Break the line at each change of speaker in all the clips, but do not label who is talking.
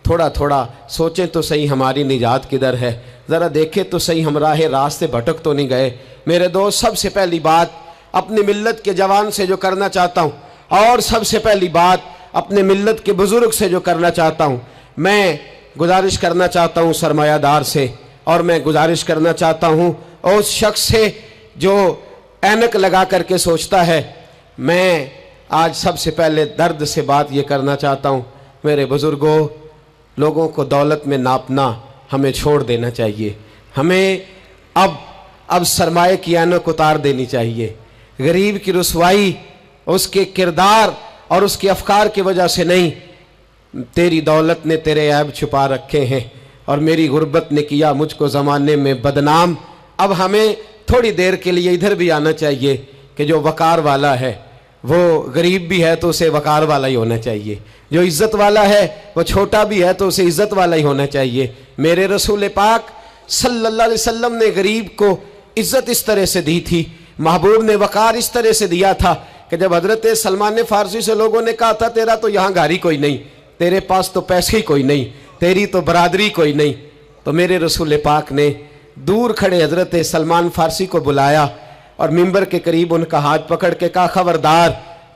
تھوڑا تھوڑا سوچیں تو صحیح ہماری نجات کدھر ہے، ذرا دیکھیں تو صحیح ہم راہ راست سے بھٹک تو نہیں گئے۔ میرے دوست، سب سے پہلی بات اپنی ملت کے جوان سے جو کرنا چاہتا ہوں، اور سب سے پہلی بات اپنے ملت کے بزرگ سے جو کرنا چاہتا ہوں، میں گزارش کرنا چاہتا ہوں سرمایہ دار سے، اور میں گزارش کرنا چاہتا ہوں اس شخص سے جو اینک لگا کر کے سوچتا ہے۔ میں آج سب سے پہلے درد سے بات یہ کرنا چاہتا ہوں، میرے بزرگوں، لوگوں کو دولت میں ناپنا ہمیں چھوڑ دینا چاہیے۔ ہمیں اب سرمایہ کی اینک اتار دینی چاہیے۔ غریب کی رسوائی اس کے کردار اور اس کے افکار کی وجہ سے نہیں، تیری دولت نے تیرے عیب چھپا رکھے ہیں، اور میری غربت نے کیا مجھ کو زمانے میں بدنام۔ اب ہمیں تھوڑی دیر کے لیے ادھر بھی آنا چاہیے کہ جو وقار والا ہے وہ غریب بھی ہے تو اسے وقار والا ہی ہونا چاہیے، جو عزت والا ہے وہ چھوٹا بھی ہے تو اسے عزت والا ہی ہونا چاہیے۔ میرے رسول پاک صلی اللہ علیہ وسلم نے غریب کو عزت اس طرح سے دی تھی، محبوب نے وقار اس طرح سے دیا تھا کہ جب حضرت سلمان فارسی سے لوگوں نے کہا تھا تیرا تو یہاں گھر ہی کوئی نہیں، تیرے پاس تو پیسے ہی کوئی نہیں، تیری تو برادری کوئی نہیں، تو میرے رسول پاک نے دور کھڑے حضرت سلمان فارسی کو بلایا اور ممبر کے قریب ان کا ہاتھ پکڑ کے کہا، خبردار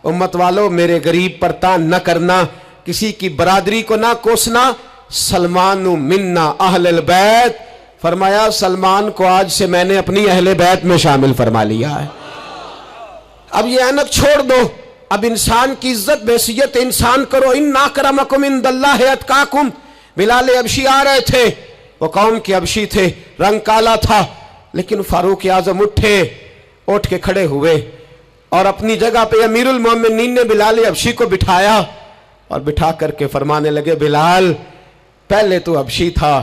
امت والو، میرے غریب پر تان نہ کرنا، کسی کی برادری کو نہ کوسنا، سلمان منا اہل البیت، فرمایا سلمان کو آج سے میں نے اپنی اہل بیت میں شامل فرما لیا ہے۔ اب یہ اینک چھوڑ دو، اب انسان کی عزت بحیثیت انسان کرو۔ ان اکرمکم عند اللہ اتقاکم۔ بلال حبشی آ رہے تھے، وہ قوم کے حبشی تھے، رنگ کالا تھا، لیکن فاروق اعظم اٹھ کے کھڑے ہوئے اور اپنی جگہ پہ امیر المومنین نے بلال حبشی کو بٹھایا اور بٹھا کر کے فرمانے لگے، بلال پہلے تو حبشی تھا،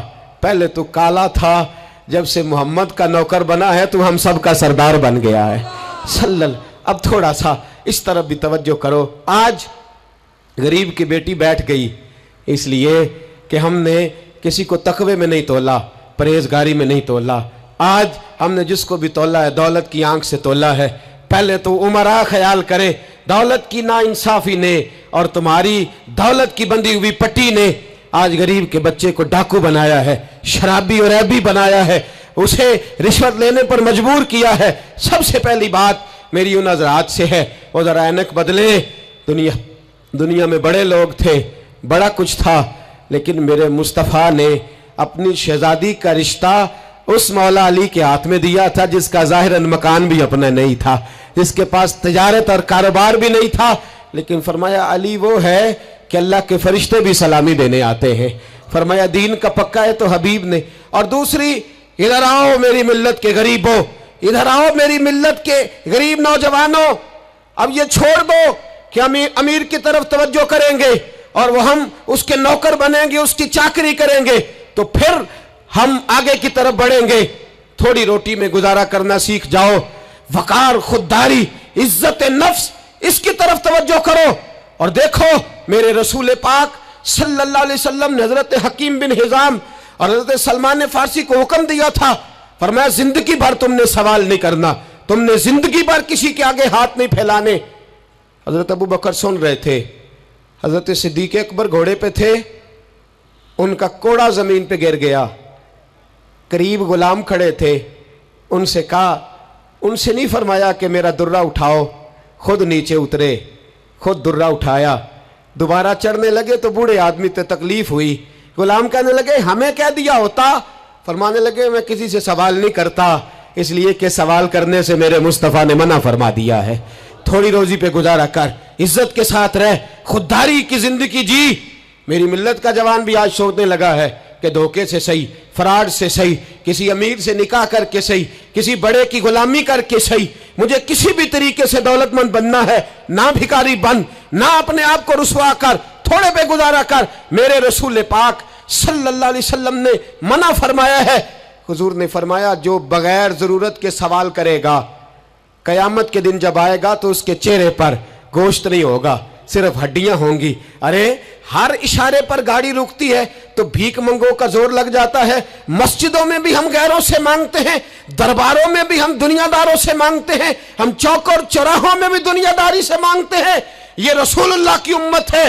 پہلے تو کالا تھا، جب سے محمد کا نوکر بنا ہے تو ہم سب کا سردار بن گیا ہے۔ اب تھوڑا سا اس طرف بھی توجہ کرو۔ آج غریب کی بیٹی بیٹھ گئی اس لیے کہ ہم نے کسی کو تقوی میں نہیں تولا، پرہیزگاری میں نہیں تولا۔ آج ہم نے جس کو بھی تولا ہے دولت کی آنکھ سے تولا ہے۔ پہلے تو عمرہ خیال کرے، دولت کی ناانصافی نے اور تمہاری دولت کی بندھی ہوئی پٹی نے آج غریب کے بچے کو ڈاکو بنایا ہے، شرابی اور عیبی بنایا ہے، اسے رشوت لینے پر مجبور کیا ہے۔ سب سے پہلی بات میری ان حضرات سے ہے، وہ ذرا اینک بدلے۔ دنیا میں بڑے لوگ تھے، بڑا کچھ تھا، لیکن میرے مصطفیٰ نے اپنی شہزادی کا رشتہ اس مولا علی کے ہاتھ میں دیا تھا جس کا ظاہراً مکان بھی اپنا نہیں تھا، جس کے پاس تجارت اور کاروبار بھی نہیں تھا، لیکن فرمایا علی وہ ہے کہ اللہ کے فرشتے بھی سلامی دینے آتے ہیں۔ فرمایا دین کا پکا ہے تو حبیب نے۔ اور دوسری، ادھر آؤ میری ملت کے غریبوں، ادھر آؤ میری ملت کے غریب نوجوانوں، اب یہ چھوڑ دو کہ ہم امیر کی طرف توجہ کریں گے اور وہ ہم اس کے نوکر بنیں گے، اس کی چاکری کریں گے تو پھر ہم آگے کی طرف بڑھیں گے۔ تھوڑی روٹی میں گزارا کرنا سیکھ جاؤ، وقار، خودداری، عزت نفس، اس کی طرف توجہ کرو۔ اور دیکھو میرے رسول پاک صلی اللہ علیہ وسلم نے حضرت حکیم بن حزام اور حضرت سلمان فارسی کو حکم دیا تھا، فرمایا زندگی بھر تم نے سوال نہیں کرنا، تم نے زندگی بھر کسی کے آگے ہاتھ نہیں پھیلانے۔ حضرت ابو بکر سن رہے تھے، حضرت صدیق اکبر گھوڑے پہ تھے، ان کا کوڑا زمین پہ گر گیا، قریب غلام کھڑے تھے، ان سے کہا، ان سے نہیں فرمایا کہ میرا درہ اٹھاؤ، خود نیچے اترے، خود درہ اٹھایا، دوبارہ چڑھنے لگے تو بوڑھے آدمی تے تکلیف ہوئی، غلام کہنے لگے ہمیں کہہ دیا ہوتا، فرمانے لگے میں کسی سے سوال نہیں کرتا، اس لیے کہ سوال کرنے سے میرے مصطفیٰ نے منع فرما دیا ہے۔ تھوڑی روزی پہ گزارا کر، عزت کے ساتھ رہ، خودداری کی زندگی جی۔ میری ملت کا جوان بھی آج سوچنے لگا ہے کہ دھوکے سے صحیح، فراڈ سے صحیح، کسی امیر سے نکاح کر کے صحیح، کسی بڑے کی غلامی کر کے صحیح، مجھے کسی بھی طریقے سے دولت مند بننا ہے، نہ بھکاری بن، نہ اپنے آپ کو رسوا کر، تھوڑے پہ گزارا کر۔ میرے رسول پاک صلی اللہ علیہ وسلم نے منع فرمایا ہے۔ حضور نے فرمایا جو بغیر ضرورت کے سوال کرے گا، قیامت کے دن جب آئے گا تو اس کے چہرے پر گوشت نہیں ہوگا، صرف ہڈیاں ہوں گی۔ ارے ہر اشارے پر گاڑی رکتی ہے تو بھیک منگوں کا زور لگ جاتا ہے، مسجدوں میں بھی ہم غیروں سے مانگتے ہیں، درباروں میں بھی ہم دنیا داروں سے مانگتے ہیں، ہم چوک اور چوراہوں میں بھی دنیا داری سے مانگتے ہیں۔ یہ رسول اللہ کی امت ہے،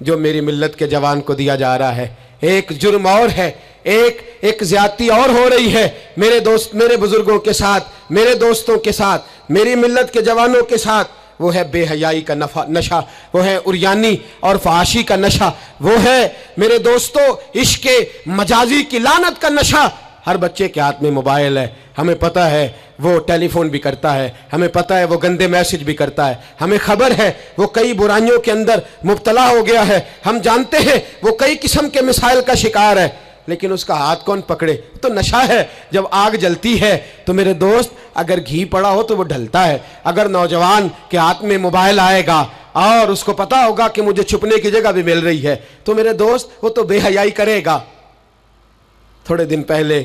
جو میری ملت کے جوان کو دیا جا رہا ہے. ایک جرم اور ہے, ایک زیادتی اور ہو رہی ہے میرے دوست, میرے بزرگوں کے ساتھ, میرے دوستوں کے ساتھ, میری ملت کے جوانوں کے ساتھ. وہ ہے بے حیائی کا نشہ, وہ ہے عریانی اور فحاشی کا نشہ, وہ ہے میرے دوستو عشق مجازی کی لعنت کا نشہ. ہر بچے کے ہاتھ میں موبائل ہے, ہمیں پتہ ہے وہ ٹیلی فون بھی کرتا ہے, ہمیں پتہ ہے وہ گندے میسج بھی کرتا ہے, ہمیں خبر ہے وہ کئی برائیوں کے اندر مبتلا ہو گیا ہے, ہم جانتے ہیں وہ کئی قسم کے مسائل کا شکار ہے, لیکن اس کا ہاتھ کون پکڑے؟ تو نشہ ہے. جب آگ جلتی ہے تو میرے دوست اگر گھی پڑا ہو تو وہ ڈھلتا ہے. اگر نوجوان کے ہاتھ میں موبائل آئے گا اور اس کو پتا ہوگا کہ مجھے چھپنے کی جگہ بھی مل رہی ہے تو میرے دوست وہ تو بے حیائی کرے گا. تھوڑے دن پہلے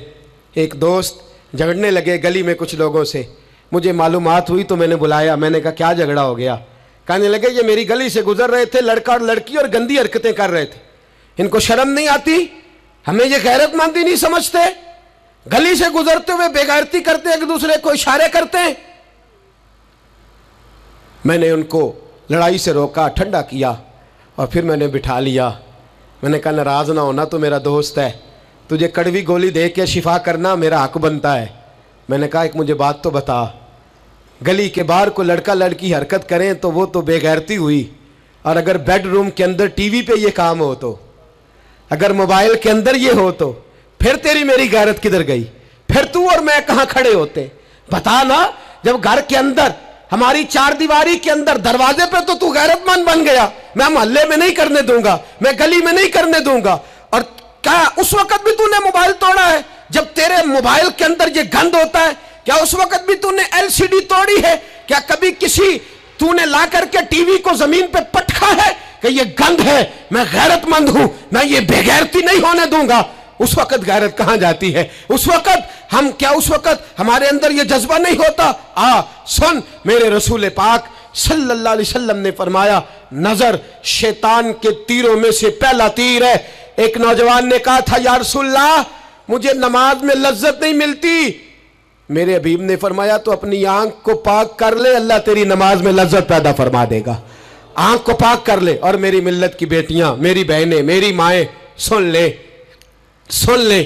ایک دوست جھگڑنے لگے گلی میں کچھ لوگوں سے, مجھے معلومات ہوئی تو میں نے بلایا, میں نے کہا کیا جھگڑا ہو گیا؟ کہنے لگے یہ میری گلی سے گزر رہے تھے لڑکا اور لڑکی اور گندی حرکتیں کر رہے تھے, ان کو شرم نہیں آتی؟ ہمیں یہ غیرت مندی نہیں سمجھتے؟ گلی سے گزرتے ہوئے بے غیرتی کرتے, ایک دوسرے کو اشارے کرتے. میں نے ان کو لڑائی سے روکا, ٹھنڈا کیا اور پھر میں نے بٹھا لیا. میں نے کہا ناراض نہ ہونا, تو میرا دوست ہے, تجھے کڑوی گولی دے کے شفا کرنا میرا حق بنتا ہے. میں نے کہا ایک مجھے بات تو بتا, گلی کے باہر کو لڑکا لڑکی حرکت کریں تو وہ تو بے غیرتی ہوئی, اور اگر بیڈ روم کے اندر ٹی وی پہ یہ کام ہو تو, اگر موبائل کے اندر یہ ہو تو پھر تیری میری غیرت کدھر گئی؟ پھر تو اور میں کہاں کھڑے ہوتے؟ بتا نا. جب گھر کے اندر ہماری چار دیواری کے اندر دروازے پہ تو غیرت مند بن گیا, میں محلے میں نہیں کرنے دوں گا, میں گلی میں نہیں کرنے دوں گا. اور کیا اس وقت بھی تو نے موبائل توڑا ہے جب تیرے موبائل کے اندر یہ گند ہوتا ہے؟ کیا اس وقت بھی تو نے ایل سی ڈی توڑی ہے؟ کیا کبھی کسی تو نے لا کر کے ٹی وی کو زمین پہ پٹکا ہے کہ یہ گند ہے, میں غیرت مند ہوں, میں یہ بے غیرتی نہیں ہونے دوں گا؟ اس وقت غیرت کہاں جاتی ہے؟ اس وقت ہم کیا اس وقت ہمارے اندر یہ جذبہ نہیں ہوتا؟ سن, میرے رسول پاک صلی اللہ علیہ وسلم نے فرمایا نظر شیطان کے تیروں میں سے پہلا تیر ہے. ایک نوجوان نے کہا تھا یا رسول اللہ مجھے نماز میں لذت نہیں ملتی. میرے حبیب نے فرمایا تو اپنی آنکھ کو پاک کر لے, اللہ تیری نماز میں لذت پیدا فرما دے گا. آنکھ کو پاک کر لے. اور میری ملت کی بیٹیاں, میری بہنیں, میری مائیں, سن لے,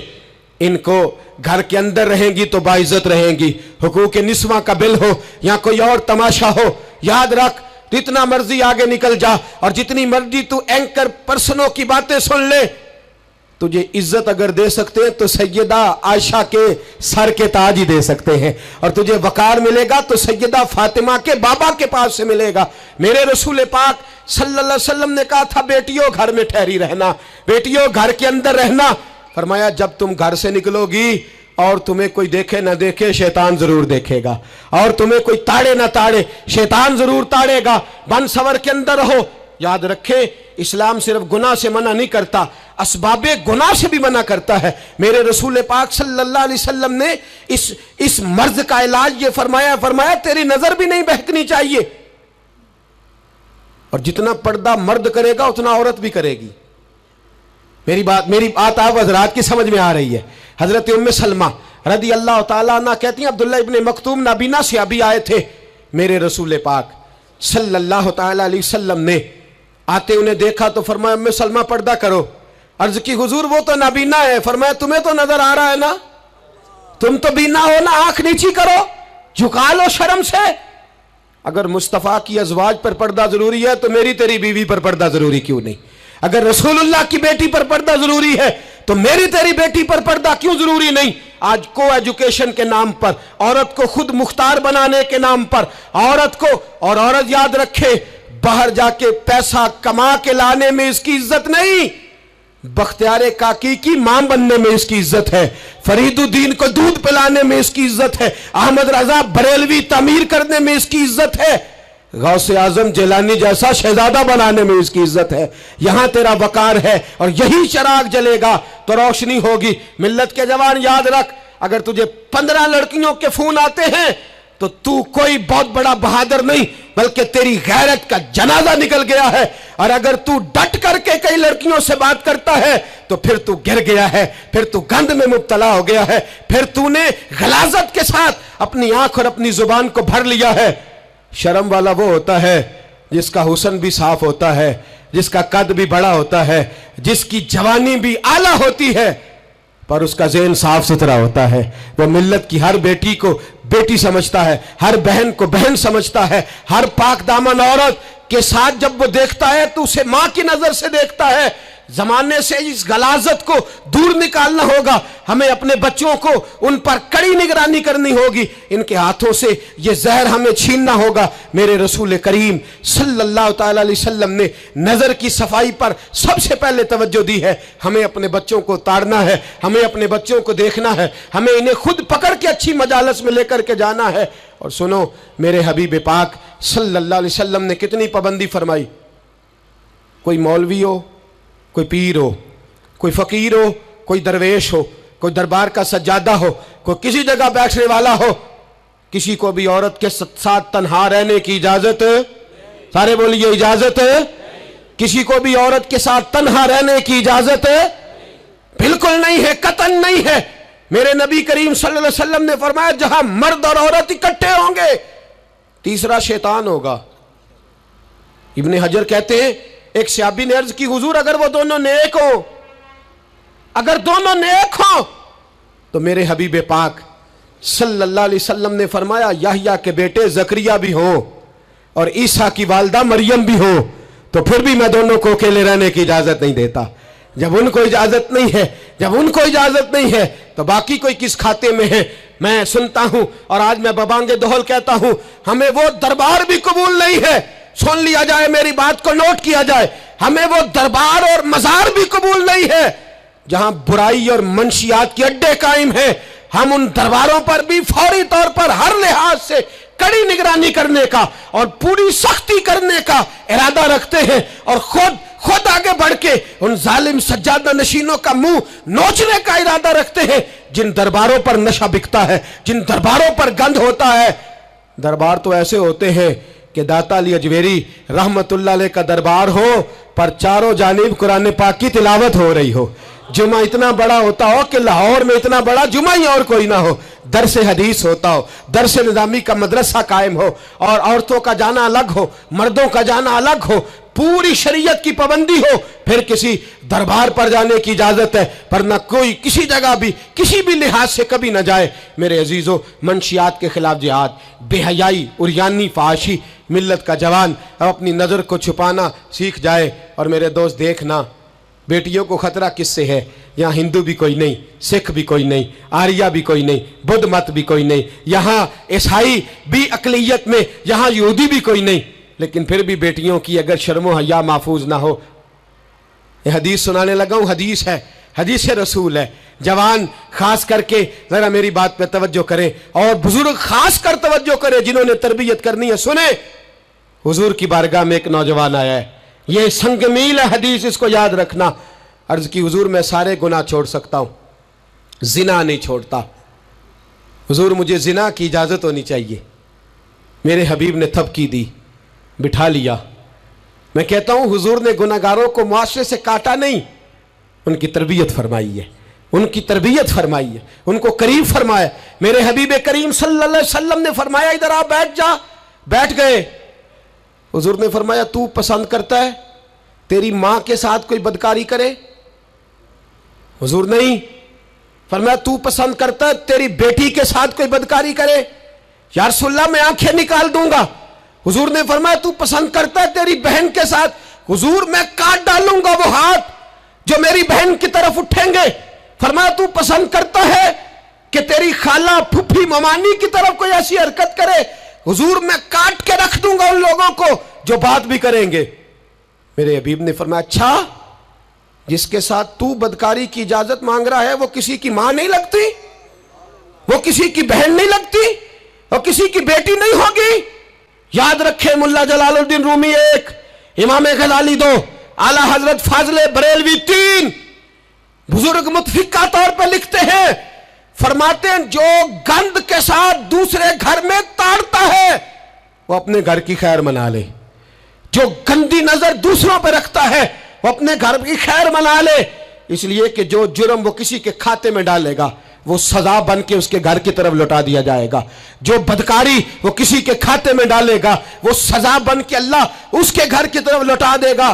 ان کو گھر کے اندر رہیں گی تو باعزت رہیں گی. حقوق نسواں کا بل ہو یا کوئی اور تماشا ہو, یاد رکھ جتنا مرضی آگے نکل جا اور جتنی مرضی تو اینکر پرسنوں کی باتیں سن لے, تجھے عزت اگر دے سکتے ہیں تو سیدہ عائشہ کے سر کے تاج ہی دے سکتے ہیں, اور تجھے وقار ملے گا تو سیدہ فاطمہ کے بابا کے پاس سے ملے گا. میرے رسول پاک صلی اللہ علیہ وسلم نے کہا تھا بیٹیوں گھر میں ٹھہری رہنا, بیٹیوں گھر کے اندر رہنا. فرمایا جب تم گھر سے نکلو گی اور تمہیں کوئی دیکھے نہ دیکھے شیطان ضرور دیکھے گا, اور تمہیں کوئی تاڑے نہ تاڑے شیطان ضرور تاڑے گا. بن سور کے اندر رہو. یاد رکھیں اسلام صرف گناہ سے منع نہیں کرتا, اسباب گناہ سے بھی منع کرتا ہے. میرے رسول پاک صلی اللہ علیہ وسلم نے اس مرض کا علاج یہ فرمایا تیری نظر بھی نہیں بہکنی چاہیے, اور جتنا پردہ مرد کرے گا اتنا عورت بھی کرے گی. میری بات آپ حضرات کی سمجھ میں آ رہی ہے؟ حضرت ام سلمہ رضی اللہ تعالیٰ عنہ کہتی ہیں عبداللہ ابن مکتوم نابینا سے ابھی آئے تھے, میرے رسول پاک صلی اللہ تعالیٰ علیہ وسلم نے آتے انہیں دیکھا تو فرمایا ام سلمہ پردہ کرو. عرض کی حضور وہ تو نابینا ہے. فرمایا تمہیں تو نظر آ رہا ہے نا, تم تو بینا ہو نا, آنکھ نیچی کرو, جھکا لو شرم سے. اگر مصطفیٰ کی ازواج پر پردہ ضروری ہے تو میری تیری بیوی پر پردہ ضروری کیوں نہیں؟ اگر رسول اللہ کی بیٹی پر پردہ ضروری ہے تو میری تیری بیٹی پر پردہ کیوں ضروری نہیں؟ آج کو ایجوکیشن کے نام پر, عورت کو خود مختار بنانے کے نام پر, عورت کو, اور عورت یاد رکھے باہر جا کے پیسہ کما کے لانے میں اس کی عزت نہیں, بختیار کاکی کی ماں بننے میں اس کی عزت ہے, فرید الدین کو دودھ پلانے میں اس کی عزت ہے, احمد رضا بریلوی تعمیر کرنے میں اس کی عزت ہے, غوث اعظم جیلانی جیسا شہزادہ بنانے میں اس کی عزت ہے. یہاں تیرا وقار ہے اور یہی چراغ جلے گا تو روشنی ہوگی. ملت کے جوان یاد رکھ, اگر تجھے 15 لڑکیوں کے فون آتے ہیں تو کوئی بہت بڑا بہادر نہیں بلکہ تیری غیرت کا جنازہ نکل گیا ہے, اور اگر تو ڈٹ کر کے کئی لڑکیوں سے بات کرتا ہے تو پھر تو گر گیا ہے, پھر تو گند میں مبتلا ہو گیا ہے, پھر تو نے غلاظت کے ساتھ اپنی آنکھ اور اپنی زبان کو بھر لیا ہے. شرم والا وہ ہوتا ہے جس کا حسن بھی صاف ہوتا ہے جس کا قد بھی بڑا ہوتا ہے, جس کی جوانی بھی اعلیٰ ہوتی ہے, پر اس کا ذہن صاف ستھرا ہوتا ہے. وہ ملت کی ہر بیٹی کو بیٹی سمجھتا ہے, ہر بہن کو بہن سمجھتا ہے. ہر پاک دامن عورت کے ساتھ جب وہ دیکھتا ہے تو اسے ماں کی نظر سے دیکھتا ہے. زمانے سے اس غلاظت کو دور نکالنا ہوگا. ہمیں اپنے بچوں کو ان پر کڑی نگرانی کرنی ہوگی. ان کے ہاتھوں سے یہ زہر ہمیں چھیننا ہوگا. میرے رسول کریم صلی اللہ تعالی علیہ وسلم نے نظر کی صفائی پر سب سے پہلے توجہ دی ہے. ہمیں اپنے بچوں کو تاڑنا ہے, ہمیں اپنے بچوں کو دیکھنا ہے, ہمیں انہیں خود پکڑ کے اچھی مجالس میں لے کر کے جانا ہے. اور سنو, میرے حبیب پاک صلی اللہ علیہ وسلم نے کتنی پابندی فرمائی. کوئی مولوی ہو, کوئی پیر ہو, کوئی فقیر ہو, کوئی درویش ہو, کوئی دربار کا سجادہ ہو, کوئی کسی جگہ بیٹھنے والا ہو, کسی کو بھی عورت کے ساتھ تنہا رہنے کی اجازت, سارے بولیے اجازت, کسی کو بھی عورت کے ساتھ تنہا رہنے کی اجازت بالکل نہیں ہے, قطعاً نہیں ہے. میرے نبی کریم صلی اللہ علیہ وسلم نے فرمایا جہاں مرد اور عورت اکٹھے ہوں گے تیسرا شیطان ہوگا. ابن حجر کہتے ہیں ایک صحابی نے عرض کی حضور اگر وہ دونوں نیک ہوں, اگر دونوں نیک ہوں تو میرے حبیب پاک صلی اللہ علیہ وسلم نے فرمایا یحییٰ کے بیٹے زکریا بھی ہوں اور عیسیٰ کی والدہ مریم بھی ہوں تو پھر بھی میں دونوں کو اکیلے رہنے کی اجازت نہیں دیتا. جب ان کو اجازت نہیں ہے, جب ان کو اجازت نہیں ہے تو باقی کوئی کس کھاتے میں ہے. میں سنتا ہوں اور آج میں ببانگ دہل کہتا ہوں ہمیں وہ دربار بھی قبول نہیں ہے. سن لیا جائے, میری بات کو نوٹ کیا جائے, ہمیں وہ دربار اور مزار بھی قبول نہیں ہے جہاں برائی اور منشیات کے اڈے قائم ہیں. ہم ان درباروں پر بھی فوری طور پر ہر لحاظ سے کڑی نگرانی کرنے کا اور پوری سختی کرنے کا ارادہ رکھتے ہیں اور خود آگے بڑھ کے ان ظالم سجادہ نشینوں کا منہ نوچنے کا ارادہ رکھتے ہیں جن درباروں پر نشہ بکتا ہے, جن درباروں پر گند ہوتا ہے. دربار تو ایسے ہوتے ہیں کہ داتا علی اجویری رحمت اللہ علیہ کا دربار ہو پر چاروں جانب قرآن پاک کی تلاوت ہو رہی ہو. جمعہ اتنا بڑا ہوتا ہو کہ لاہور میں اتنا بڑا جمعہ ہی اور کوئی نہ ہو, درس حدیث ہوتا ہو, درس نظامی کا مدرسہ قائم ہو اور عورتوں کا جانا الگ ہو, مردوں کا جانا الگ ہو, پوری شریعت کی پابندی ہو, پھر کسی دربار پر جانے کی اجازت ہے پر نہ کوئی کسی جگہ بھی کسی بھی لحاظ سے کبھی نہ جائے. میرے عزیزو, منشیات کے خلاف جہاد, بے حیائی, عریانی, فحاشی, ملت کا جوان اب اپنی نظر کو چھپانا سیکھ جائے. اور میرے دوست دیکھنا, بیٹیوں کو خطرہ کس سے ہے؟ یہاں ہندو بھی کوئی نہیں, سکھ بھی کوئی نہیں, آریہ بھی کوئی نہیں, بدھ مت بھی کوئی نہیں, یہاں عیسائی بھی اقلیت میں, یہاں یہودی بھی کوئی نہیں, لیکن پھر بھی بیٹیوں کی اگر شرم و حیا محفوظ نہ ہو. یہ حدیث سنانے لگا ہوں, حدیث ہے, حدیث رسول ہے. جوان خاص کر کے ذرا میری بات پہ توجہ کریں اور بزرگ خاص کر توجہ کریں جنہوں نے تربیت کرنی ہے. سنیں, حضور کی بارگاہ میں ایک نوجوان آیا ہے, یہ سنگ میل ہے حدیث, اس کو یاد رکھنا. عرض کی حضور میں سارے گناہ چھوڑ سکتا ہوں, زنا نہیں چھوڑتا. حضور مجھے زنا کی اجازت ہونی چاہیے. میرے حبیب نے تھپکی دی, بٹھا لیا. میں کہتا ہوں حضور نے گناہگاروں کو معاشرے سے کاٹا نہیں, ان کی تربیت فرمائی ہے, ان کی تربیت فرمائی ہے, ان کو قریب فرمایا. میرے حبیب کریم صلی اللہ علیہ وسلم نے فرمایا ادھر آ بیٹھ جا. بیٹھ گئے. حضور نے فرمایا تو پسند کرتا ہے تیری ماں کے ساتھ کوئی بدکاری کرے؟ حضور نہیں. فرمایا تو پسند کرتا ہے تیری بیٹی کے ساتھ کوئی بدکاری کرے؟ یا رسول اللہ میں آنکھیں نکال دوں گا. حضور نے فرمایا تو پسند کرتا ہے تیری بہن کے ساتھ؟ حضور میں کاٹ ڈالوں گا وہ ہاتھ جو میری بہن کی طرف اٹھیں گے. فرمایا تو پسند کرتا ہے کہ تیری خالہ, پھپھی, ممانی کی طرف کوئی ایسی حرکت کرے؟ حضور میں کاٹ کے رکھ دوں گا ان لوگوں کو جو بات بھی کریں گے. میرے حبیب نے فرمایا اچھا, جس کے ساتھ تو بدکاری کی اجازت مانگ رہا ہے وہ کسی کی ماں نہیں لگتی, وہ کسی کی بہن نہیں لگتی, وہ کسی کی بیٹی نہیں ہوگی؟ یاد رکھے, ملا جلال الدین رومی 1, امام غزالی 2, اعلیٰ حضرت فاضل بریلوی 3, بزرگ متفقہ طور پہ لکھتے ہیں, فرماتے ہیں جو گند کے ساتھ دوسرے گھر میں تاڑتا ہے وہ اپنے گھر کی خیر منا لے. جو گندی نظر دوسروں پہ رکھتا ہے وہ اپنے گھر کی خیر منا لے. اس لیے کہ جو جرم وہ کسی کے کھاتے میں ڈالے گا وہ سزا بن کے اس کے گھر کی طرف لوٹا دیا جائے گا. جو بدکاری وہ کسی کے کھاتے میں ڈالے گا وہ سزا بن کے اللہ اس کے گھر کی طرف لوٹا دے گا.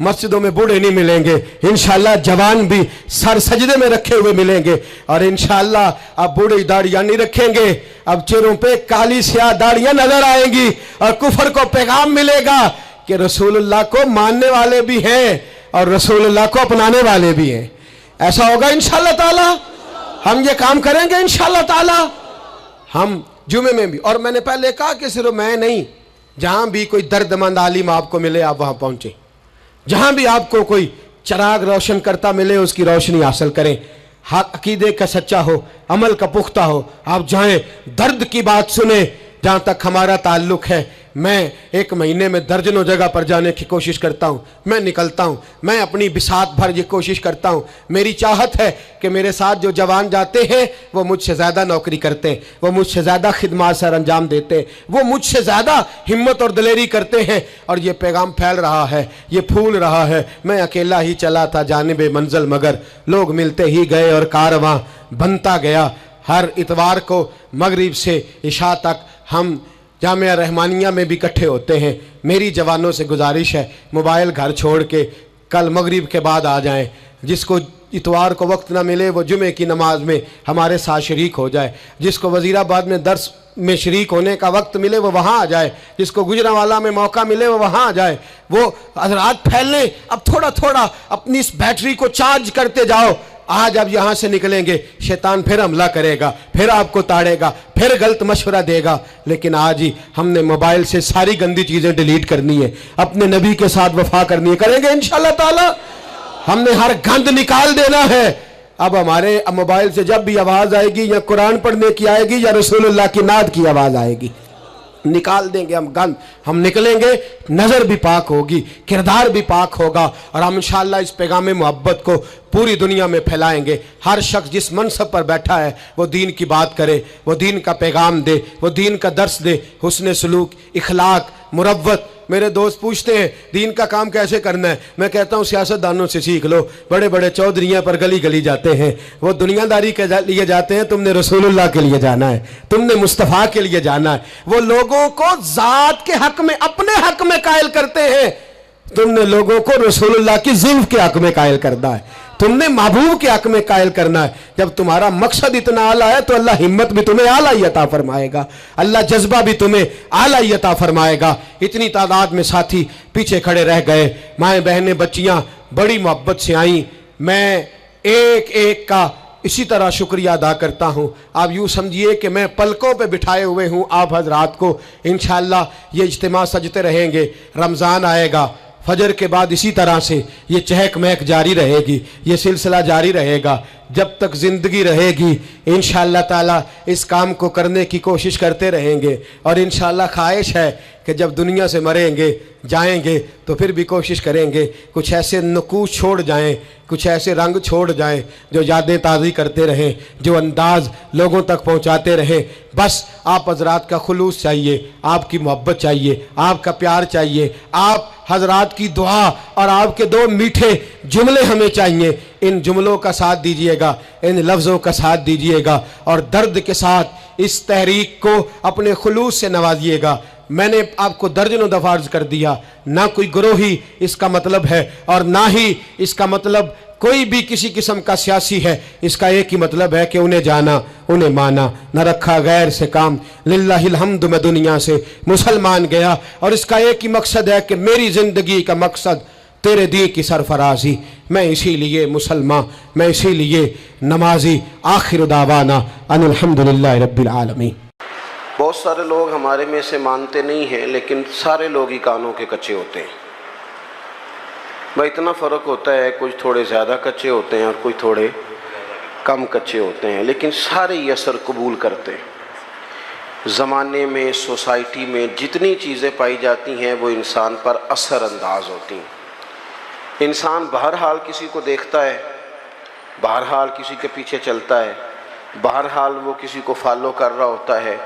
مسجدوں میں بوڑھے نہیں ملیں گے، انشاءاللہ جوان بھی سر سجدے میں رکھے ہوئے ملیں گے، اور انشاءاللہ اب بوڑھے داڑیاں نہیں رکھیں گے، اب چہروں پہ کالی سیاہ داڑیاں نظر آئیں گی، اور کفر کو پیغام ملے گا کہ رسول اللہ کو ماننے والے بھی ہیں اور رسول اللہ کو اپنانے والے بھی ہیں۔ ایسا ہوگا انشاءاللہ تعالی، ہم یہ کام کریں گے انشاءاللہ تعالی۔ ہم جمعے میں بھی، اور میں نے پہلے کہا کہ صرف میں نہیں، جہاں بھی کوئی درد مند عالم آپ کو ملے آپ وہاں پہنچیں، جہاں بھی آپ کو کوئی چراغ روشن کرتا ملے اس کی روشنی حاصل کریں، حق عقیدے کا سچا ہو، عمل کا پختہ ہو، آپ جائیں درد کی بات سنیں۔ جہاں تک ہمارا تعلق ہے، میں ایک مہینے میں درجنوں جگہ پر جانے کی کوشش کرتا ہوں، میں نکلتا ہوں، میں اپنی بساط بھر یہ کوشش کرتا ہوں۔ میری چاہت ہے کہ میرے ساتھ جو جوان جاتے ہیں وہ مجھ سے زیادہ نوکری کرتے ہیں، وہ مجھ سے زیادہ خدمات سر انجام دیتے ہیں، وہ مجھ سے زیادہ ہمت اور دلیری کرتے ہیں، اور یہ پیغام پھیل رہا ہے، یہ پھول رہا ہے۔ میں اکیلا ہی چلا تھا جانب منزل، مگر لوگ ملتے ہی گئے اور کارواں بنتا گیا۔ ہر اتوار کو مغرب سے عشاء تک ہم جامعہ رحمانیہ میں بھی اکٹھے ہوتے ہیں۔ میری جوانوں سے گزارش ہے موبائل گھر چھوڑ کے کل مغرب کے بعد آ جائیں، جس کو اتوار کو وقت نہ ملے وہ جمعے کی نماز میں ہمارے ساتھ شریک ہو جائے، جس کو وزیرآباد میں درس میں شریک ہونے کا وقت ملے وہ وہاں آ جائے، جس کو گجرانوالہ میں موقع ملے وہ وہاں آ جائے۔ وہ حضرات پھیلیں، اب تھوڑا تھوڑا اپنی اس بیٹری کو چارج کرتے جاؤ۔ آج اب یہاں سے نکلیں گے شیطان پھر حملہ کرے گا، پھر آپ کو تاڑے گا، پھر غلط مشورہ دے گا، لیکن آج ہی ہم نے موبائل سے ساری گندی چیزیں ڈیلیٹ کرنی ہے، اپنے نبی کے ساتھ وفا کرنی ہے، کریں گے انشاءاللہ تعالی۔ ہم نے ہر گند نکال دینا ہے۔ اب ہمارے موبائل سے جب بھی آواز آئے گی یا قرآن پڑھنے کی آئے گی یا رسول اللہ کی نعت کی آواز آئے گی، نکال دیں گے ہم گند، ہم نکلیں گے، نظر بھی پاک ہوگی، کردار بھی پاک ہوگا، اور ہم انشاءاللہ اس پیغام محبت کو پوری دنیا میں پھیلائیں گے۔ ہر شخص جس منصب پر بیٹھا ہے وہ دین کی بات کرے، وہ دین کا پیغام دے، وہ دین کا درس دے، حسن سلوک، اخلاق، مروت۔ میرے دوست پوچھتے ہیں دین کا کام کیسے کرنا ہے، میں کہتا ہوں سیاست دانوں سے سیکھ لو، بڑے بڑے چودھریاں پر گلی گلی جاتے ہیں، وہ دنیا داری کے لیے جاتے ہیں، تم نے رسول اللہ کے لیے جانا ہے، تم نے مصطفیٰ کے لیے جانا ہے۔ وہ لوگوں کو ذات کے حق میں، اپنے حق میں قائل کرتے ہیں، تم نے لوگوں کو رسول اللہ کی ذلف کے حق میں قائل کرنا ہے، تم نے محبوب کے حق میں قائل کرنا ہے۔ جب تمہارا مقصد اتنا اعلیٰ ہے تو اللہ ہمت بھی تمہیں اعلیٰ ہی عطا فرمائے گا، اللہ جذبہ بھی تمہیں اعلیٰ ہی عطا فرمائے گا۔ اتنی تعداد میں ساتھی پیچھے کھڑے رہ گئے، مائیں بہنیں بچیاں بڑی محبت سے آئیں، میں ایک ایک کا اسی طرح شکریہ ادا کرتا ہوں۔ آپ یوں سمجھیے کہ میں پلکوں پہ بٹھائے ہوئے ہوں آپ حضرات کو۔ انشاءاللہ یہ اجتماع سجتے رہیں گے، رمضان آئے گا، فجر کے بعد اسی طرح سے یہ چہک مہک جاری رہے گی، یہ سلسلہ جاری رہے گا جب تک زندگی رہے گی۔ انشاءاللہ تعالی اس کام کو کرنے کی کوشش کرتے رہیں گے، اور انشاءاللہ خواہش ہے کہ جب دنیا سے مریں گے جائیں گے تو پھر بھی کوشش کریں گے کچھ ایسے نقوش چھوڑ جائیں، کچھ ایسے رنگ چھوڑ جائیں جو یادیں تازی کرتے رہیں، جو انداز لوگوں تک پہنچاتے رہیں۔ بس آپ حضرات کا خلوص چاہیے، آپ کی محبت چاہیے، آپ کا پیار چاہیے، آپ حضرات کی دعا، اور آپ کے دو میٹھے جملے ہمیں چاہیے۔ ان جملوں کا ساتھ دیجئے گا، ان لفظوں کا ساتھ دیجئے گا، اور درد کے ساتھ اس تحریک کو اپنے خلوص سے نوازیے گا۔ میں نے آپ کو درجنوں دفعہ عرض کر دیا، نہ کوئی گروہی اس کا مطلب ہے، اور نہ ہی اس کا مطلب کوئی بھی کسی قسم کا سیاسی ہے۔ اس کا ایک ہی مطلب ہے کہ انہیں جانا، انہیں مانا، نہ رکھا غیر سے کام۔ للہ الحمد میں دنیا سے مسلمان گیا، اور اس کا ایک ہی مقصد ہے کہ میری زندگی کا مقصد تیرے دین کی سرفرازی، میں اسی لیے مسلمان، میں اسی لیے نمازی۔ آخر دعوانا ان الحمدللہ رب العالمین۔
بہت سارے لوگ ہمارے میں سے مانتے نہیں ہیں، لیکن سارے لوگ ہی کانوں کے کچے ہوتے ہیں۔ بھائی اتنا فرق ہوتا ہے، کچھ تھوڑے زیادہ کچے ہوتے ہیں اور کوئی تھوڑے کم کچے ہوتے ہیں، لیکن سارے ہی اثر قبول کرتے ہیں۔ زمانے میں، سوسائٹی میں جتنی چیزیں پائی جاتی ہیں وہ انسان پر اثر انداز ہوتی ہیں۔ انسان بہرحال کسی کو دیکھتا ہے، بہرحال کسی کے پیچھے چلتا ہے، بہرحال وہ کسی کو فالو کر رہا ہوتا ہے،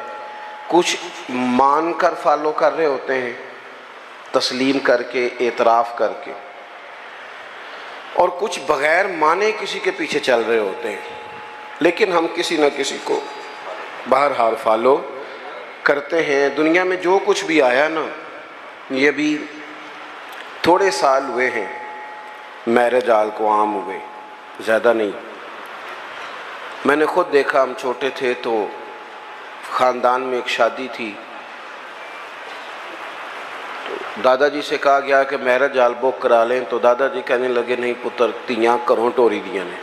کچھ مان کر فالو کر رہے ہوتے ہیں، تسلیم کر کے، اعتراف کر کے، اور کچھ بغیر مانے کسی کے پیچھے چل رہے ہوتے ہیں، لیکن ہم کسی نہ کسی کو بہرحال فالو کرتے ہیں۔ دنیا میں جو کچھ بھی آیا نا، یہ بھی تھوڑے سال ہوئے ہیں، میرے جال کو عام ہوئے، زیادہ نہیں۔ میں نے خود دیکھا، ہم چھوٹے تھے تو خاندان میں ایک شادی تھی، تو دادا جی سے کہا گیا کہ میرا جال بک کرا لیں، تو دادا جی کہنے لگے نہیں پتر، تیاں کروں ٹوری دیا نے۔